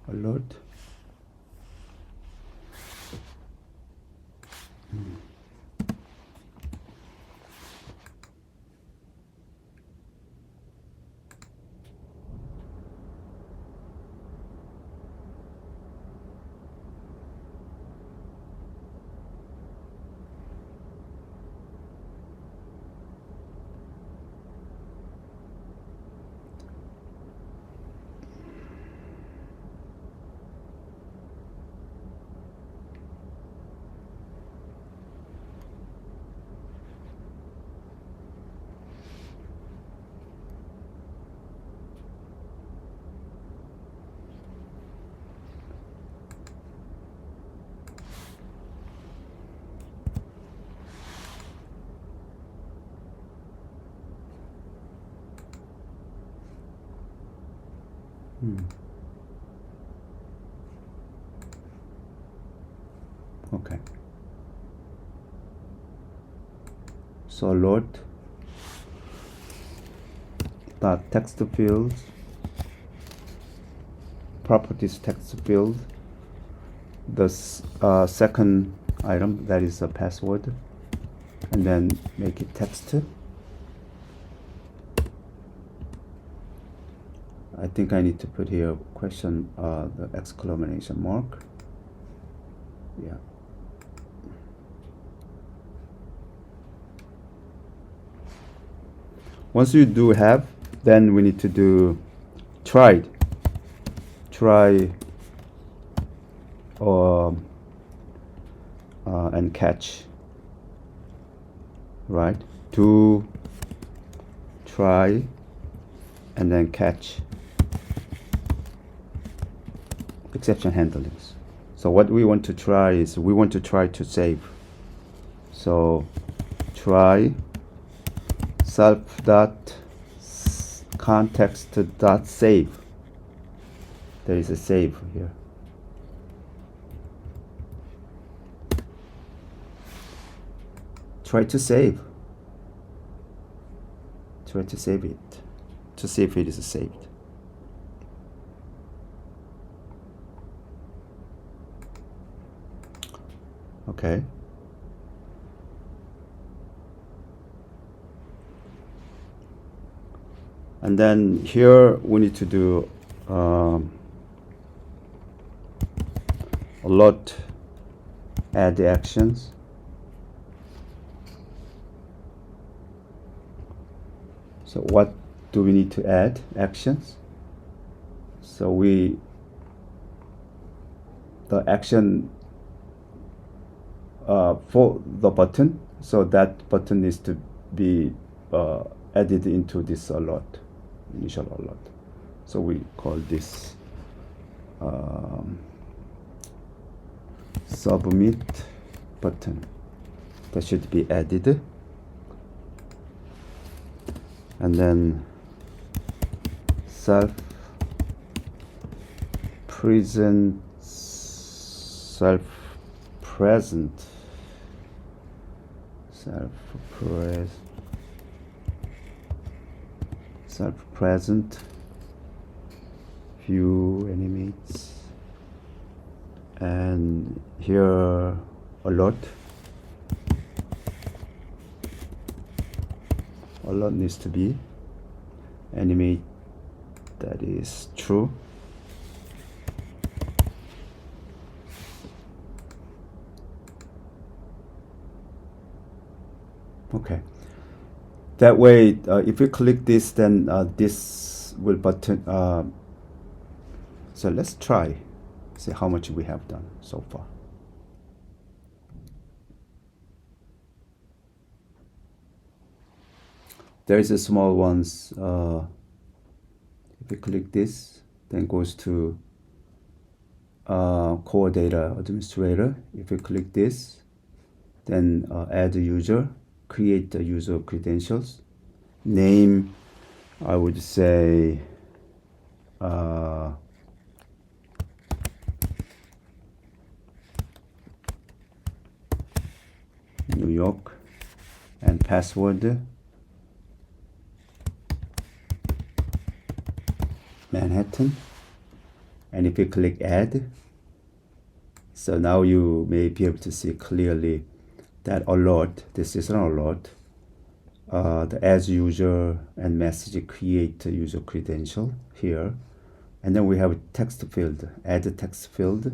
alert. Okay. So alert dot text field, properties text field, the second item, that is a password, and then make it text. I think I need to put here question, the exclamation mark. Yeah. Once you do have, then we need to do tried. try and catch, right? Do, try, and then catch exception handlings. So what we want to try is we want to try to save. So try self dot context dot save. There is a save here. Try to save. Try to save it. To see if it is saved. Okay. And then here we need to do a lot add actions. So what do we need to add actions? So the action for the button, so that button needs to be added into this alert, initial alert. So we call this submit button. That should be added. And then self present view animates, and here alert needs to be animate, that is true. Okay, that way if we click this, then this will button. So let's try, see how much we have done so far. There is a small ones. If we click this, then goes to core data administrator. If we click this, then add a user, create the user credentials, name, I would say New York, and password Manhattan. And if you click add, so now you may be able to see clearly that alert, this is an alert, the as user and message create a user credential here. And then we have a text field, add a text field,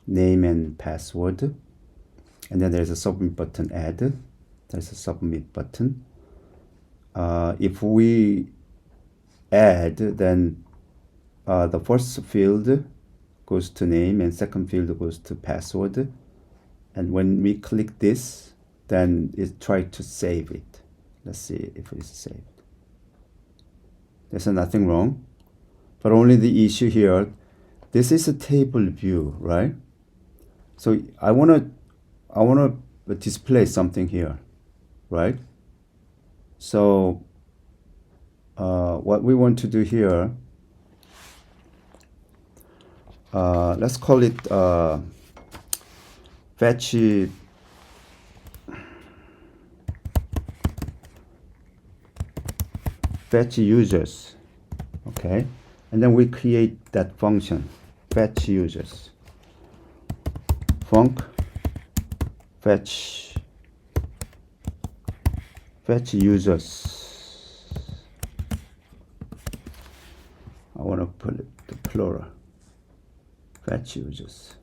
name and password. And then there's a submit button, add, there's a submit button. If we add, then the first field goes to name and second field goes to password. And when we click this, then it tries to save it. Let's see if it's saved. There's nothing wrong, but only the issue here, this is a table view, right? So I want to display something here, right? So what we want to do here, let's call it fetch users, okay? And then we create that function, fetch users, func fetch users. I want to put it the plural, fetch users.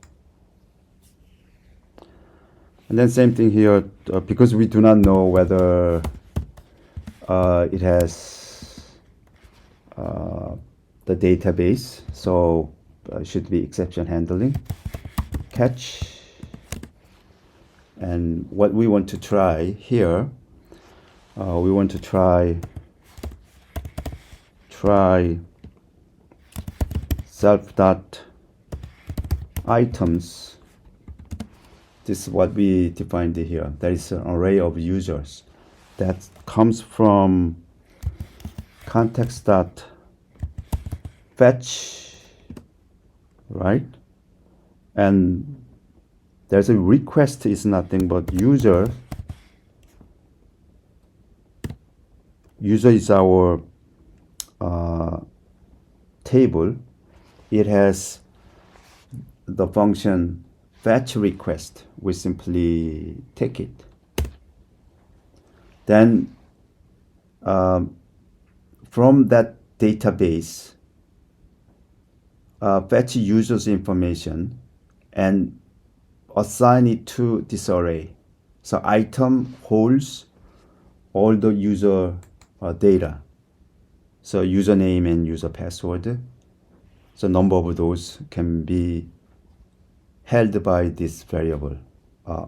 And then same thing here, because we do not know whether it has the database, so should be exception handling, catch. And what we want to try here, we want to try self dot items. This is what we defined here. There is an array of users that comes from context dot fetch, right? And there's a request is nothing but user. User is our table. It has the function fetch request. We simply take it. Then from that database, fetch users information and assign it to this array. So item holds all the user data. So username and user password. So number of those can be held by this variable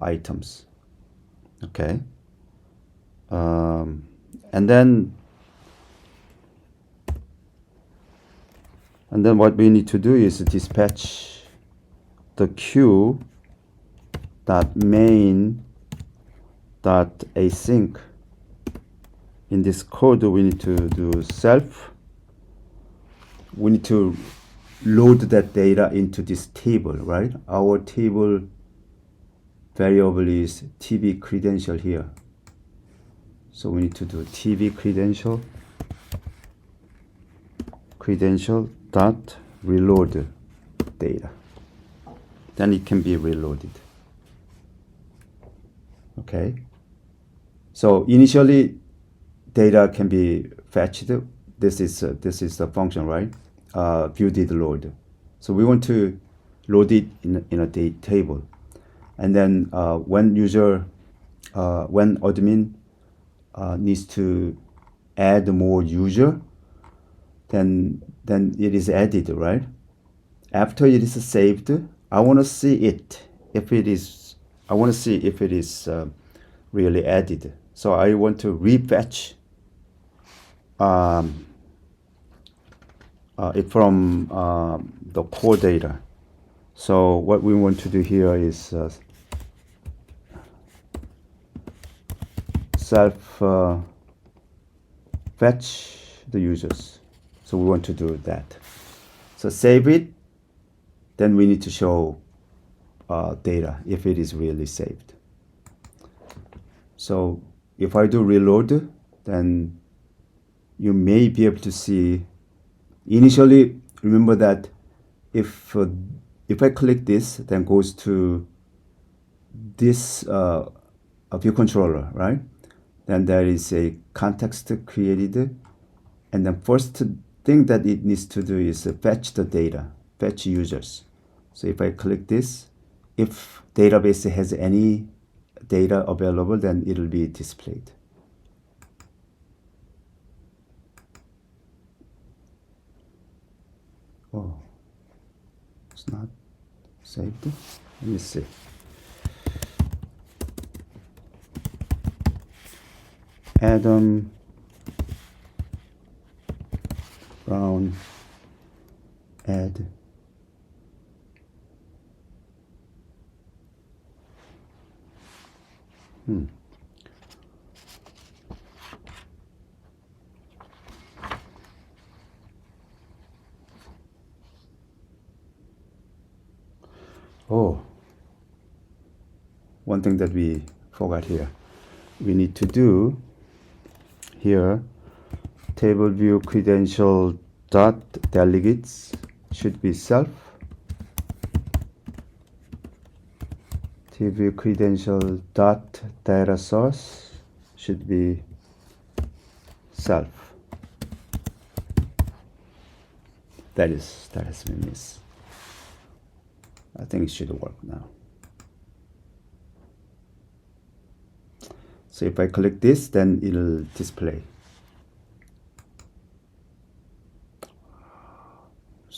items. Okay. And then what we need to do is dispatch the queue dot main dot async. In this code, we need to do self. We need to load that data into this table, right? Our table variable is TV credential here. So we need to do TV credential dot reload data. Then it can be reloaded. Okay. So initially, data can be fetched. This is the function, right? View did load. So we want to load it in a table, and then when admin needs to add more user, then it is added, right? After it is saved, I want to see it if it is. I want to see if it is really added. So I want to refetch it from the core data. So what we want to do here is self fetch the users. So we want to do that. So save it. Then we need to show data if it is really saved. So if I do reload, then you may be able to see. Initially, remember that if I click this, then goes to this view controller, right? Then there is a context created, and the first thing that it needs to do is fetch the data, fetch users. So if I click this, if database has any data available, then it will be displayed. Oh, it's not saved. Let me see. Adam Brown add Oh, one thing that we forgot here. We need to do here table view credential dot delegates should be self. Table credential dot data source should be self. That has been missed. I think it should work now. So if I click this, then it'll display.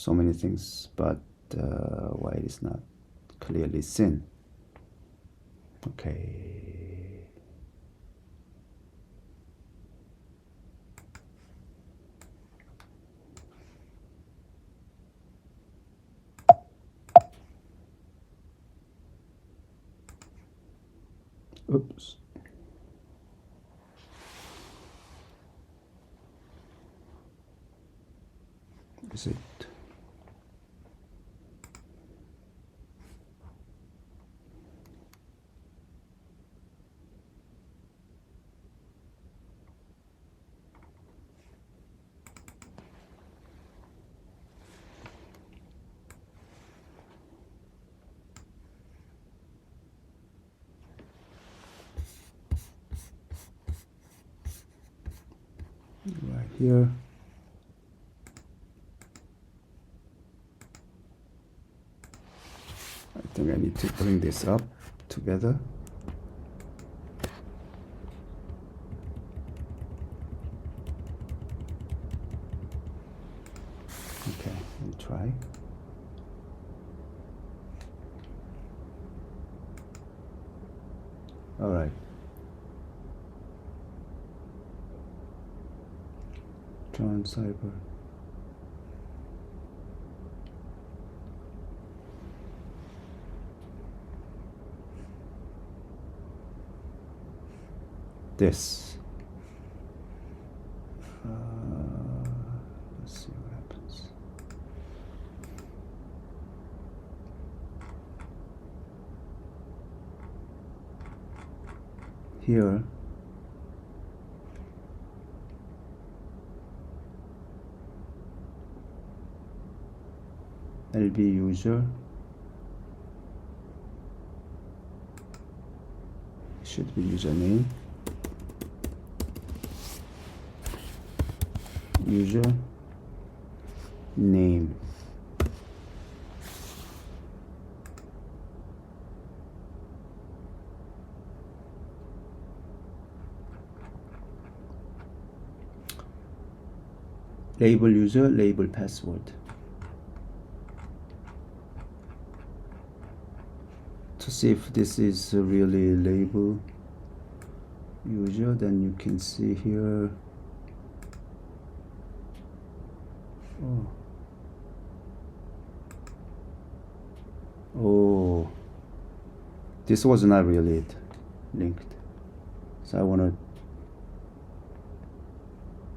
so many things, but why it is not clearly seen. Okay. Oops. Is it? Right here. I think I need to bring this up together. Okay, we'll try. All right. John Cyber. This. Let's see what happens. Here, LB user should be username, user name. Label user, label password. To see if this is really label user, then you can see here. Oh, this was not really it, linked. So I want to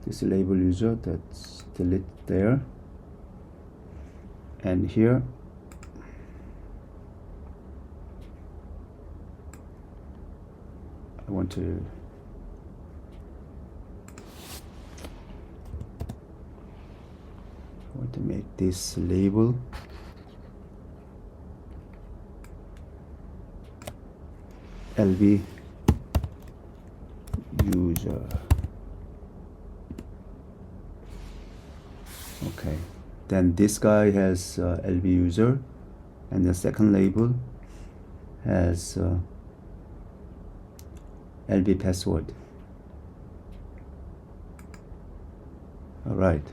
this label user, that's delete there, and here I want to make this label LB user. Okay, then this guy has LB user, and the second label has LB password. All right.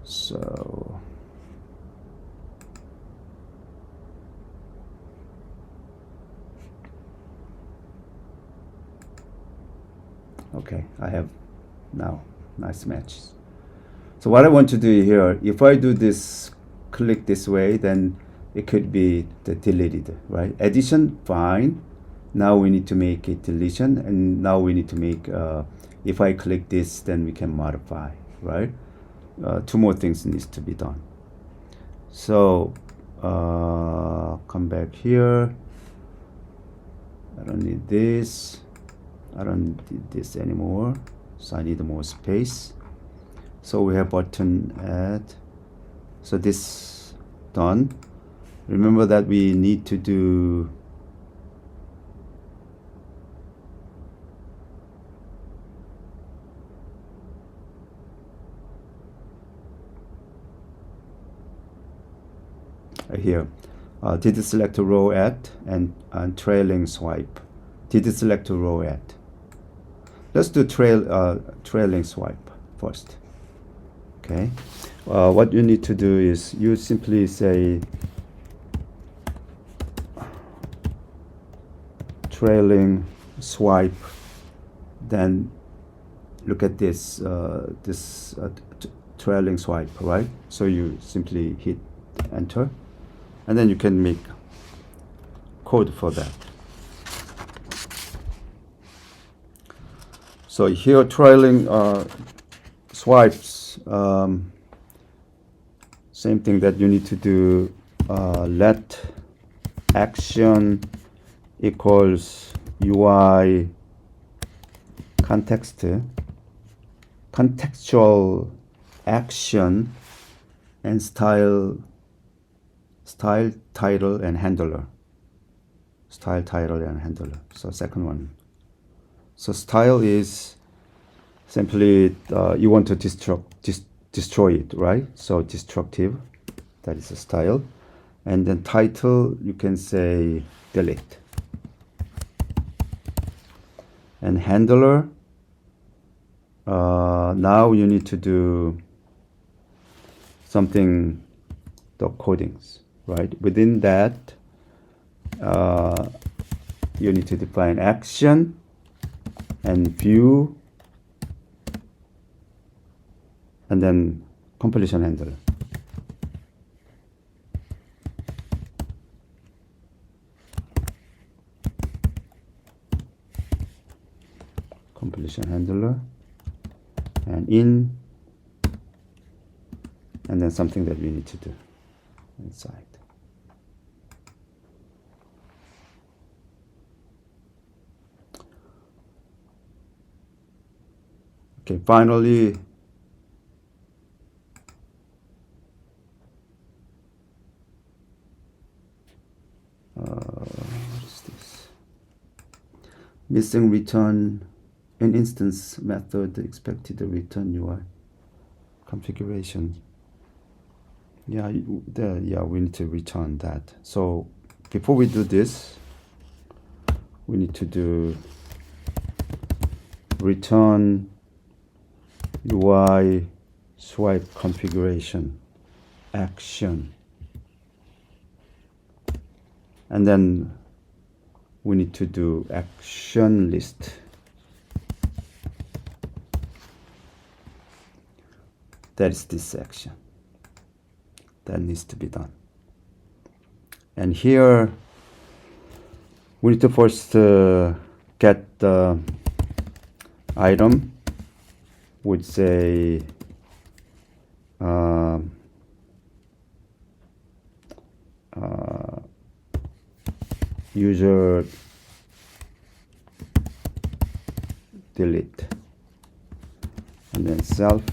So okay, I have now nice match. So what I want to do here, if I do this, click this way, then it could be deleted, right? Addition, fine. Now we need to make it deletion, and now we need to make, if I click this, then we can modify, right? Two more things needs to be done. So come back here. I don't need this. I don't need this anymore. So I need more space. So we have button add. So this done. Remember that we need to do here. Did select row at and trailing swipe. Did select row at. Let's do trailing swipe first. Okay. what you need to do is you simply say trailing swipe, then look at this trailing swipe, right? So you simply hit enter, and then you can make code for that. So here trailing swipes, same thing that you need to do. Let action equals UI contextual action and style title and handler. Style title and handler. So second one. So style is simply you want to destroy it, right? So destructive, that is a style. And then title, you can say delete. And handler, now you need to do something, the codings, right? Within that, you need to define action and view, and then completion handler. Completion handler, and in, and then something that we need to do inside. Okay, finally, what is this? Missing return an instance method expected return UI configuration. Yeah, we need to return that. So before we do this, we need to do return UI swipe configuration action, and then we need to do action list. That is this action that needs to be done. And here we need to first get the item, would say user delete, and then self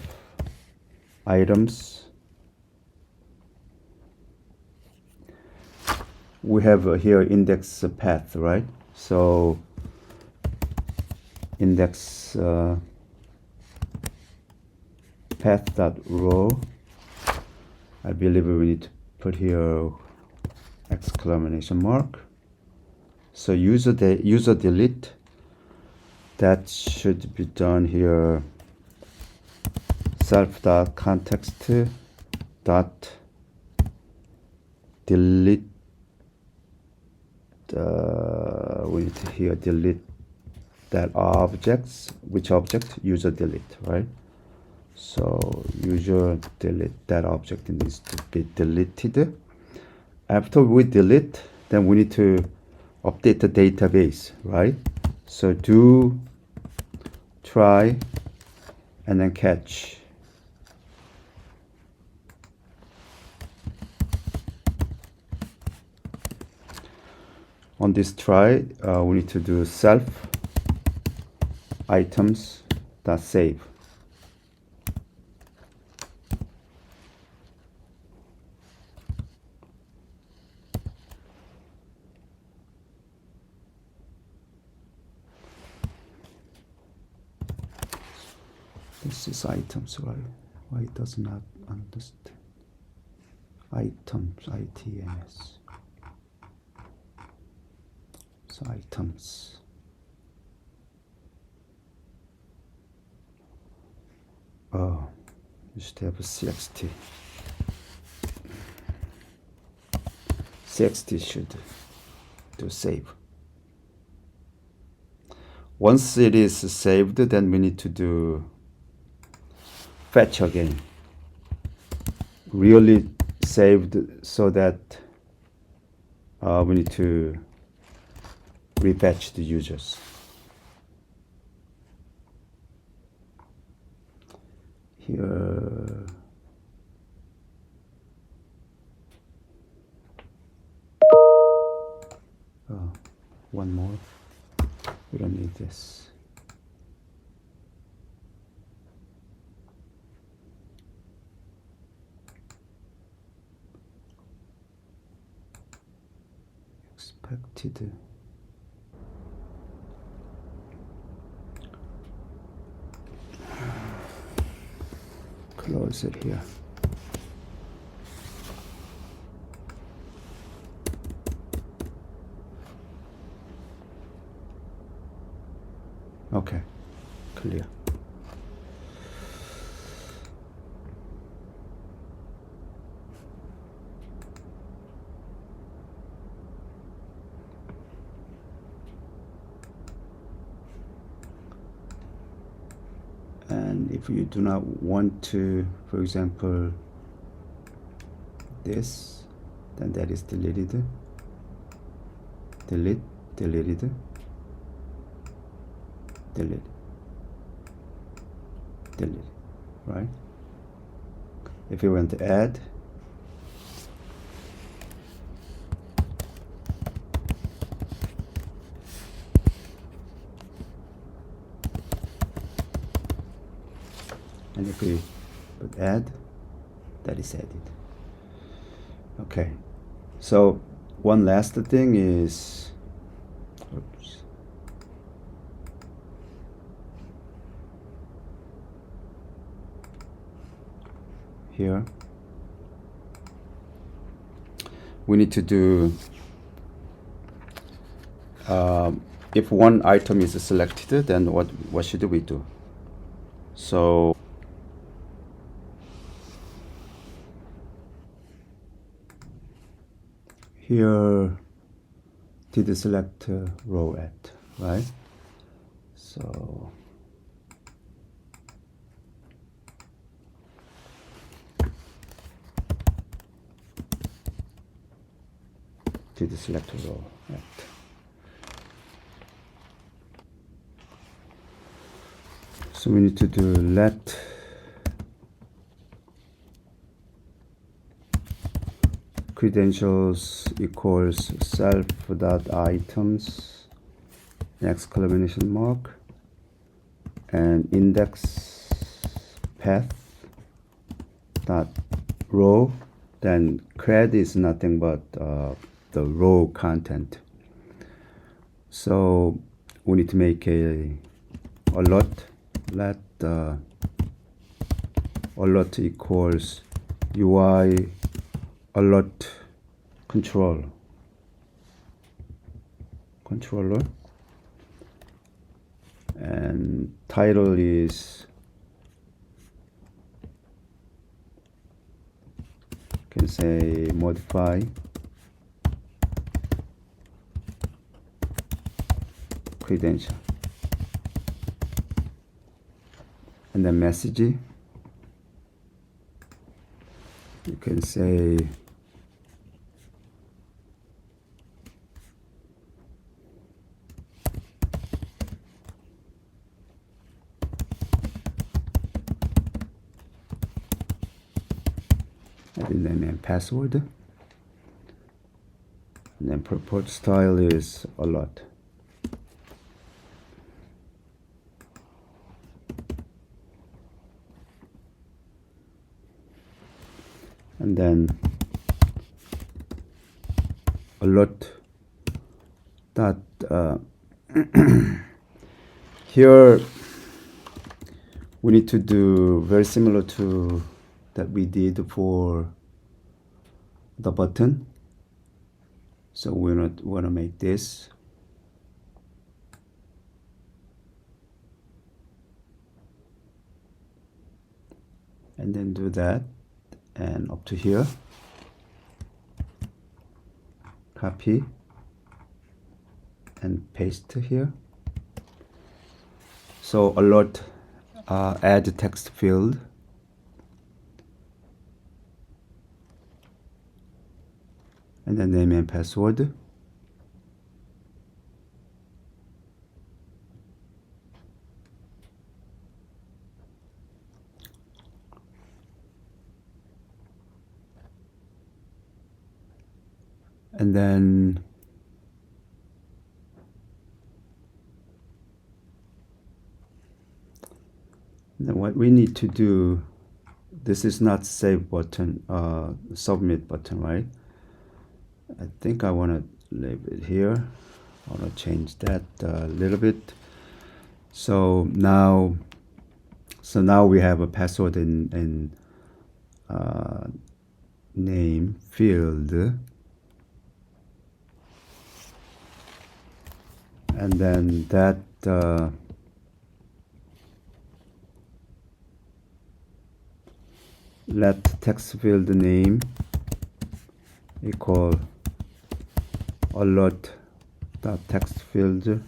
items. We have here index path, right? So index path.row. I believe we need to put here exclamation mark. So user delete, that should be done here. Self.context dot delete. We need to here delete that objects. Which object? User delete, right? So user delete, that object needs to be deleted. After we delete, then we need to update the database, right? So do try and then catch. On this try, we need to do self items dot save. This is items, right? Why it does not understand? Items, ITMS. So items. Oh, You should have a CXT. CXT should do save. Once it is saved, then we need to do fetch again. Really saved so that we need to refetch the users. Here, one more. We don't need this. Expected. Close it here. Okay, clear. And if you do not want to, for example, this, then that is deleted. Delete, deleted, delete, delete, right? If you want to add, and if we put add, that is added. Okay, so one last thing is, oops. Here, we need to do, if one item is selected, then what should we do? So here, did select row at, right? So did select row at. So we need to do let credentials equals self dot items exclamation mark and index path dot row. Then cred is nothing but the row content. So we need to make a alert. Let alert equals UI alert controller, and title is, can say modify credential, and then message you can say name and password, and then purport style is alert. And then alert that here we need to do very similar to that we did for the button. So we want to make this and then do that, and up to here, copy and paste here. So alert, add text field, and then name and password. And then what we need to do, this is not save button, submit button, right? I think I want to leave it here. I want to change that a little bit. So now we have a password in name field, and then that let text field name equal alert dot text field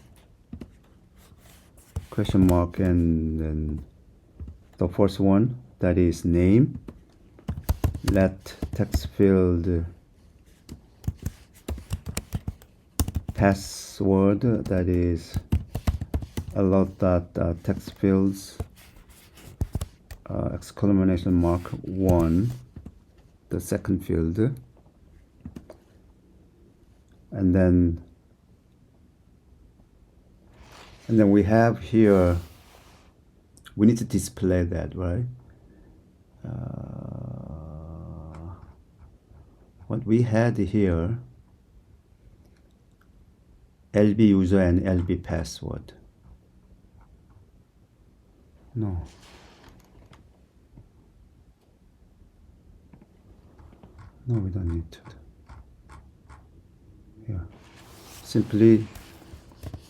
question mark, and then the first one, that is name, let text field password, that is alert dot text fields exclamation mark 1, the second field, and then we have here, we need to display that, right? What we had here, LB user and LB password. No. No, we don't need to. Yeah. Simply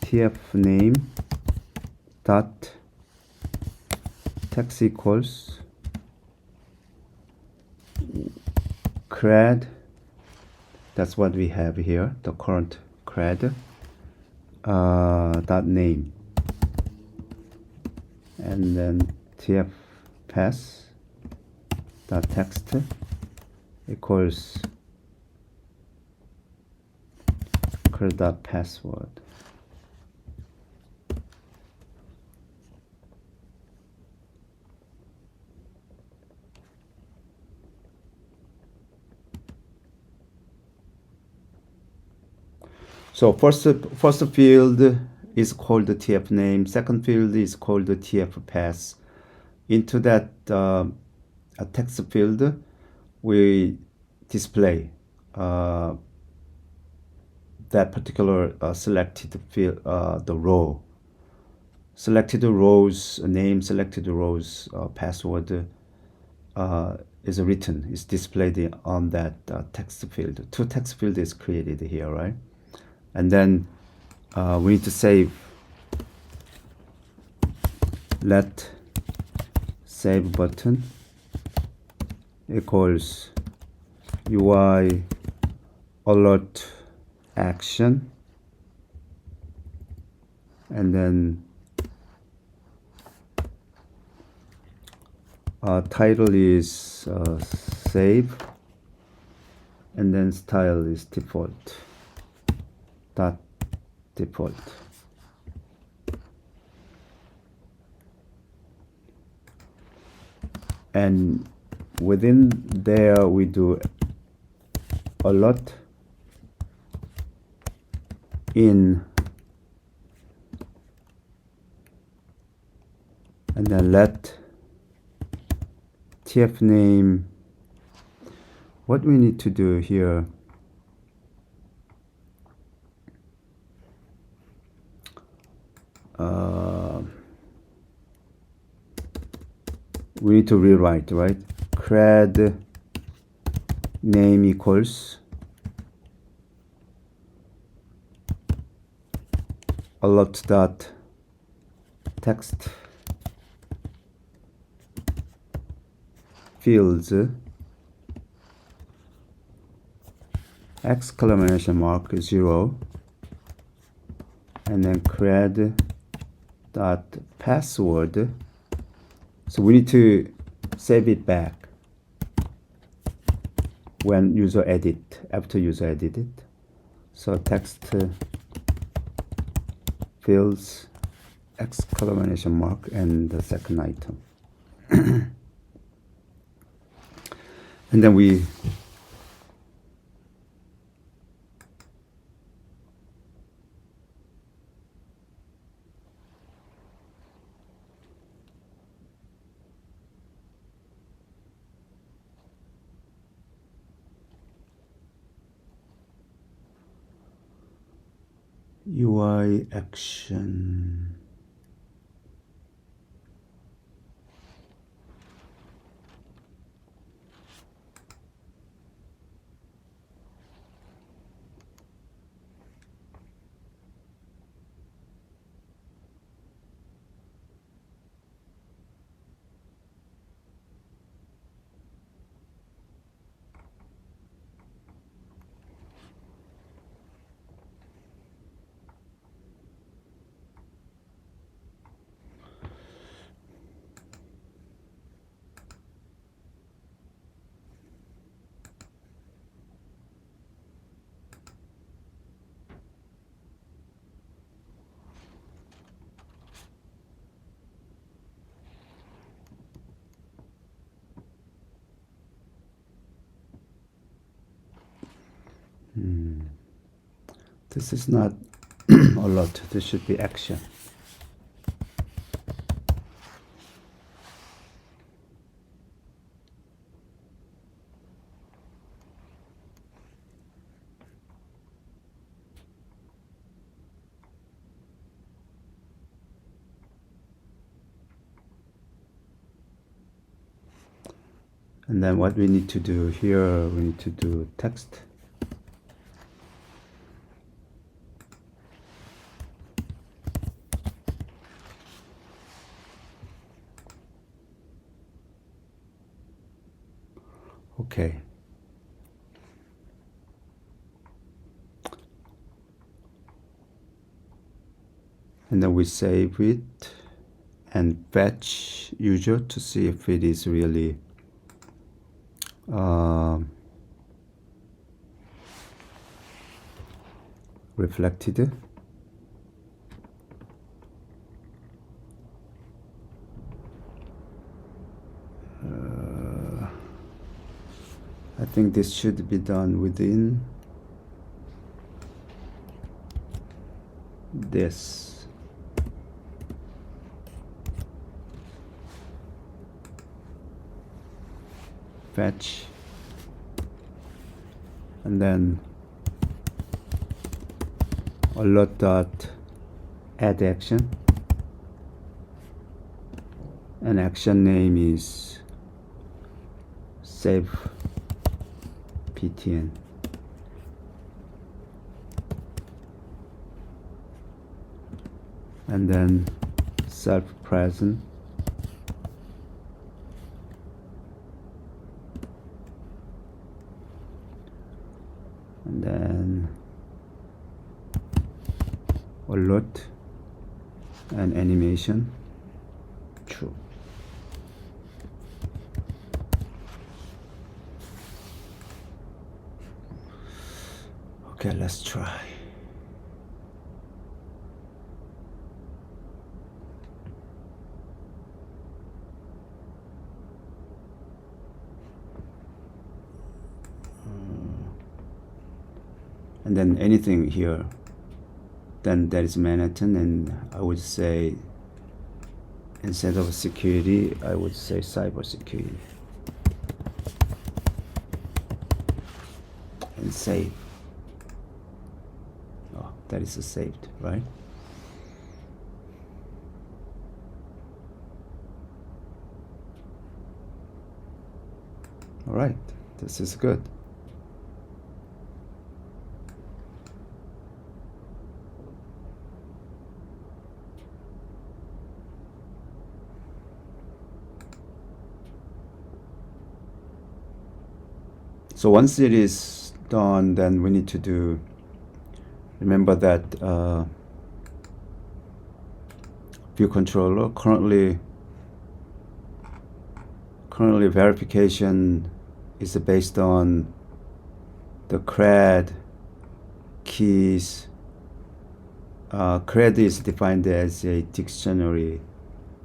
tf name dot text equals cred, that's what we have here, the current cred, dot name, and then tf pass dot text equals cred dot password. So first field is called the tf name, second field is called the tf pass. Into that a text field, we display that particular selected field, the row. Selected rows name, selected rows password is written, is displayed on that text field. Two text field is created here, right? And then we need to save. Let save button equals UI alert action, and then title is save, and then style is default dot default. And within there we do alert in, and then let tf name. What we need to do here, we need to rewrite, right? Cred name equals alert dot text fields exclamation mark 0 and then create dot password. So we need to save it back when user edit, after user edit it. So text fields exclamation mark and the second item. And then we UI action. This is not a lot. This should be action. And then what we need to do here, we need to do text. Okay. And then we save it and fetch user to see if it is really reflected. I think this should be done within this. Fetch and then alert dot add action, and action name is save ptn. And then self present, and then alert and animation true. Okay, let's try. And then anything here, then that is Manhattan, and I would say instead of security, I would say cyber security. And save. Oh, that is saved, right? All right, this is good. So once it is done, then we need to do, remember that view controller currently verification is based on the CRED keys. CRED is defined as a dictionary,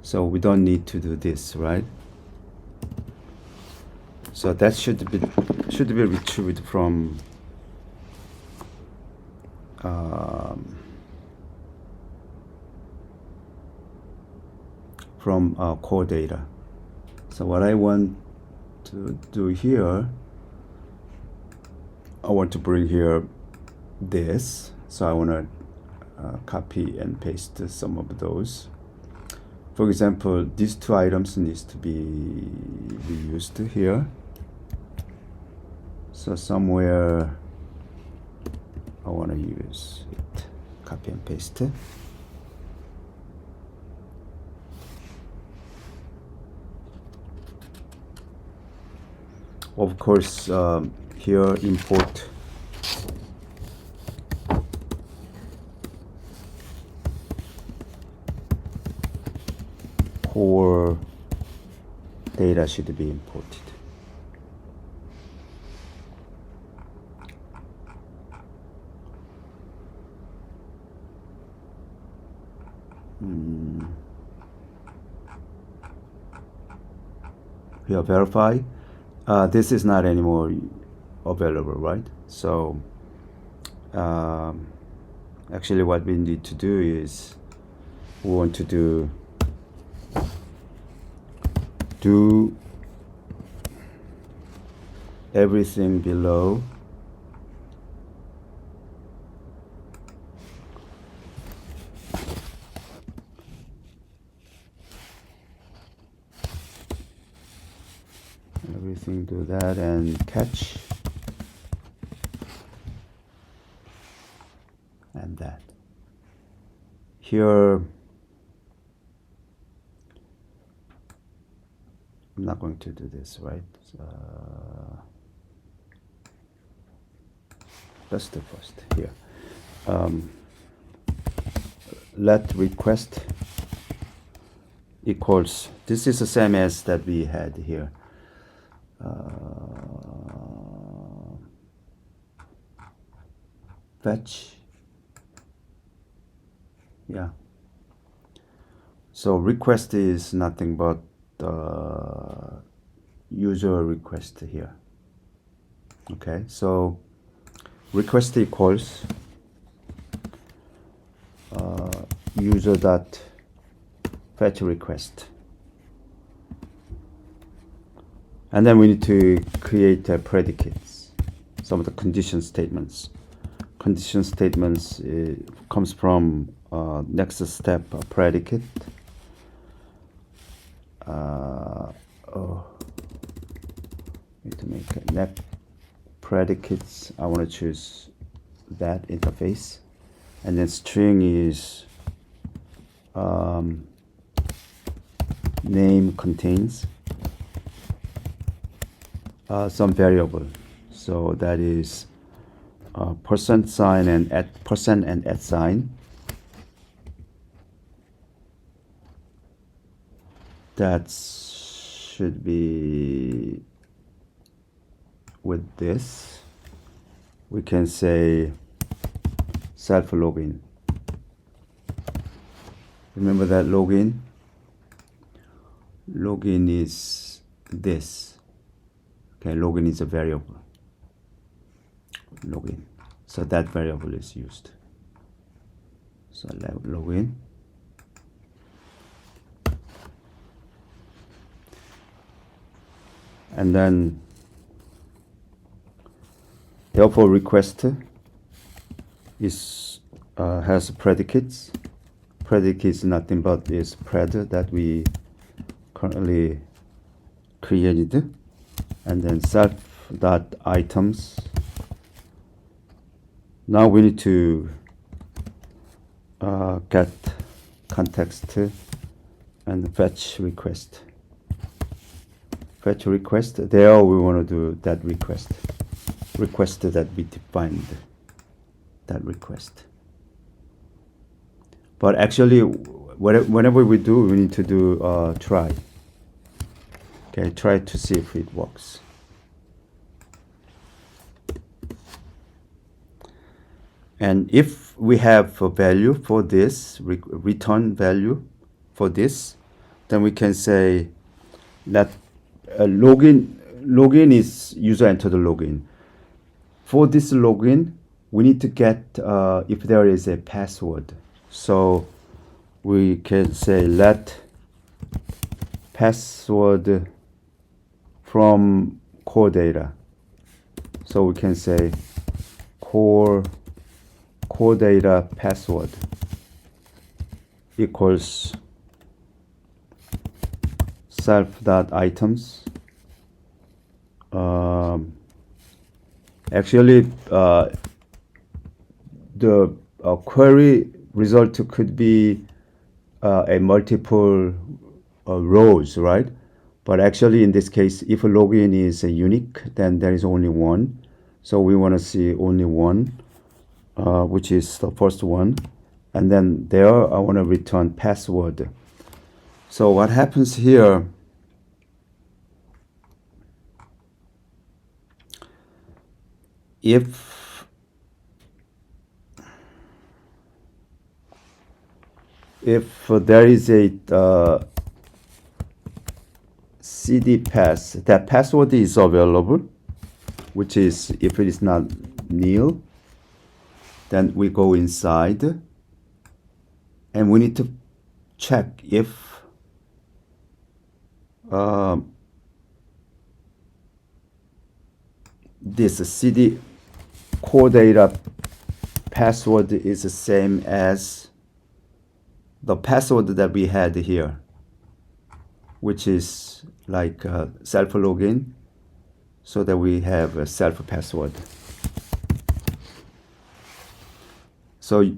so we don't need to do this, right? So that should be retrieved from core data. So what I want to do here, I want to bring here this. So I want to copy and paste some of those. For example, these two items needs to be used here. So somewhere I want to use it, copy and paste it. Of course, here import core data should be imported. Here verify. This is not anymore available, right? So actually what we need to do is we want to do everything below everything, do that and catch and that. Here I'm not going to do this, right? Let's do first here. Let request equals, this is the same as that we had here. Fetch. Yeah. So request is nothing but user request here. Okay, so request equals user dot fetch request, and then we need to create predicates, some of the condition statements. Condition statements comes from next step predicate. Need to make a net predicates. I want to choose that interface, and then string is name contains some variable, so that is percent sign and percent and at sign. That should be with this. We can say self login. Remember that login is this. Okay, login is a variable. Login. So that variable is used. So login. And then therefore request is has predicates. Predicate is nothing but this pred that we currently created, and then self dot items. Now we need to get context and fetch request. Fetch request, there we want to do that request. request that we defined, that request. But actually, whenever we do, we need to do try. Okay, try to see if it works. And if we have a value for this, return value for this, then we can say that login is user enter the login. For this login, we need to get if there is a password. So we can say let password from core data. So we can say core data password equals self.items. Actually, the query result could be a multiple rows, right? But actually, in this case, if a login is unique, then there is only one. So we want to see only one, which is the first one. And then there, I want to return password. So what happens here, if there is a cd pass, that password is available, which is if it is not nil, then we go inside and we need to check if this cd core data password is the same as the password that we had here, which is like self login, so that we have a self password. So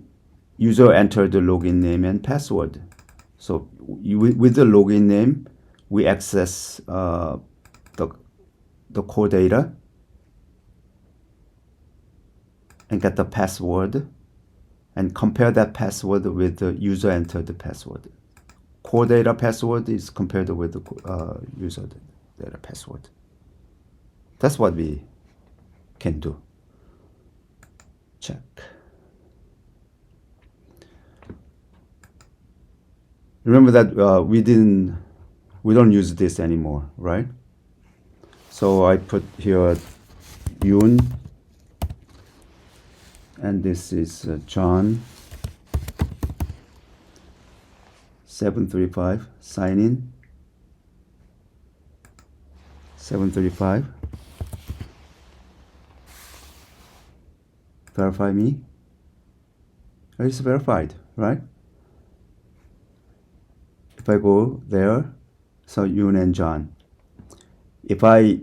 user entered the login name and password. So with the login name, we access the core data and get the password and compare that password with the user entered the password. Core data password is compared with the user data password. That's what we can do. Check. Remember that we don't use this anymore, right? So I put here Yoon, and this is John 735, sign in 735, verify me. It's verified, right? If I go there, so Yoon and John. If I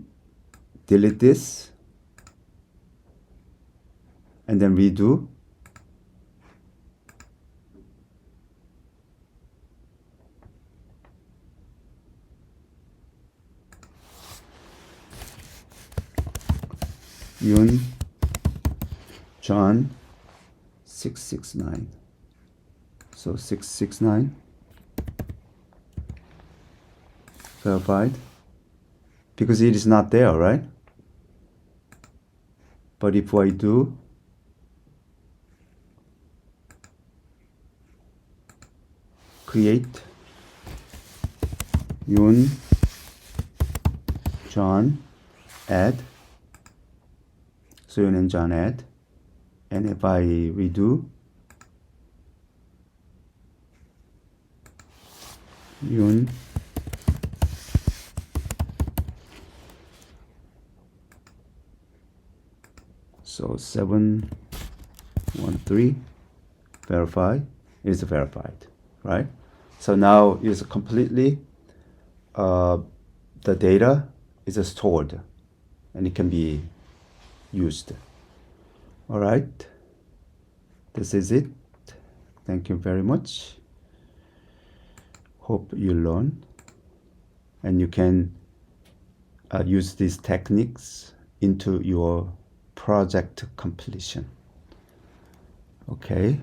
delete this and then redo, Yoon, John 669. So 669 verified, because it is not there, right? But if I do create Yoon, John, add, so Yoon and John add, and if I redo Yoon, so 713 verify, is verified, right? So now it's completely the data is stored and it can be used. All right, this is it. Thank you very much. Hope you learn and you can use these techniques into your project completion. Okay,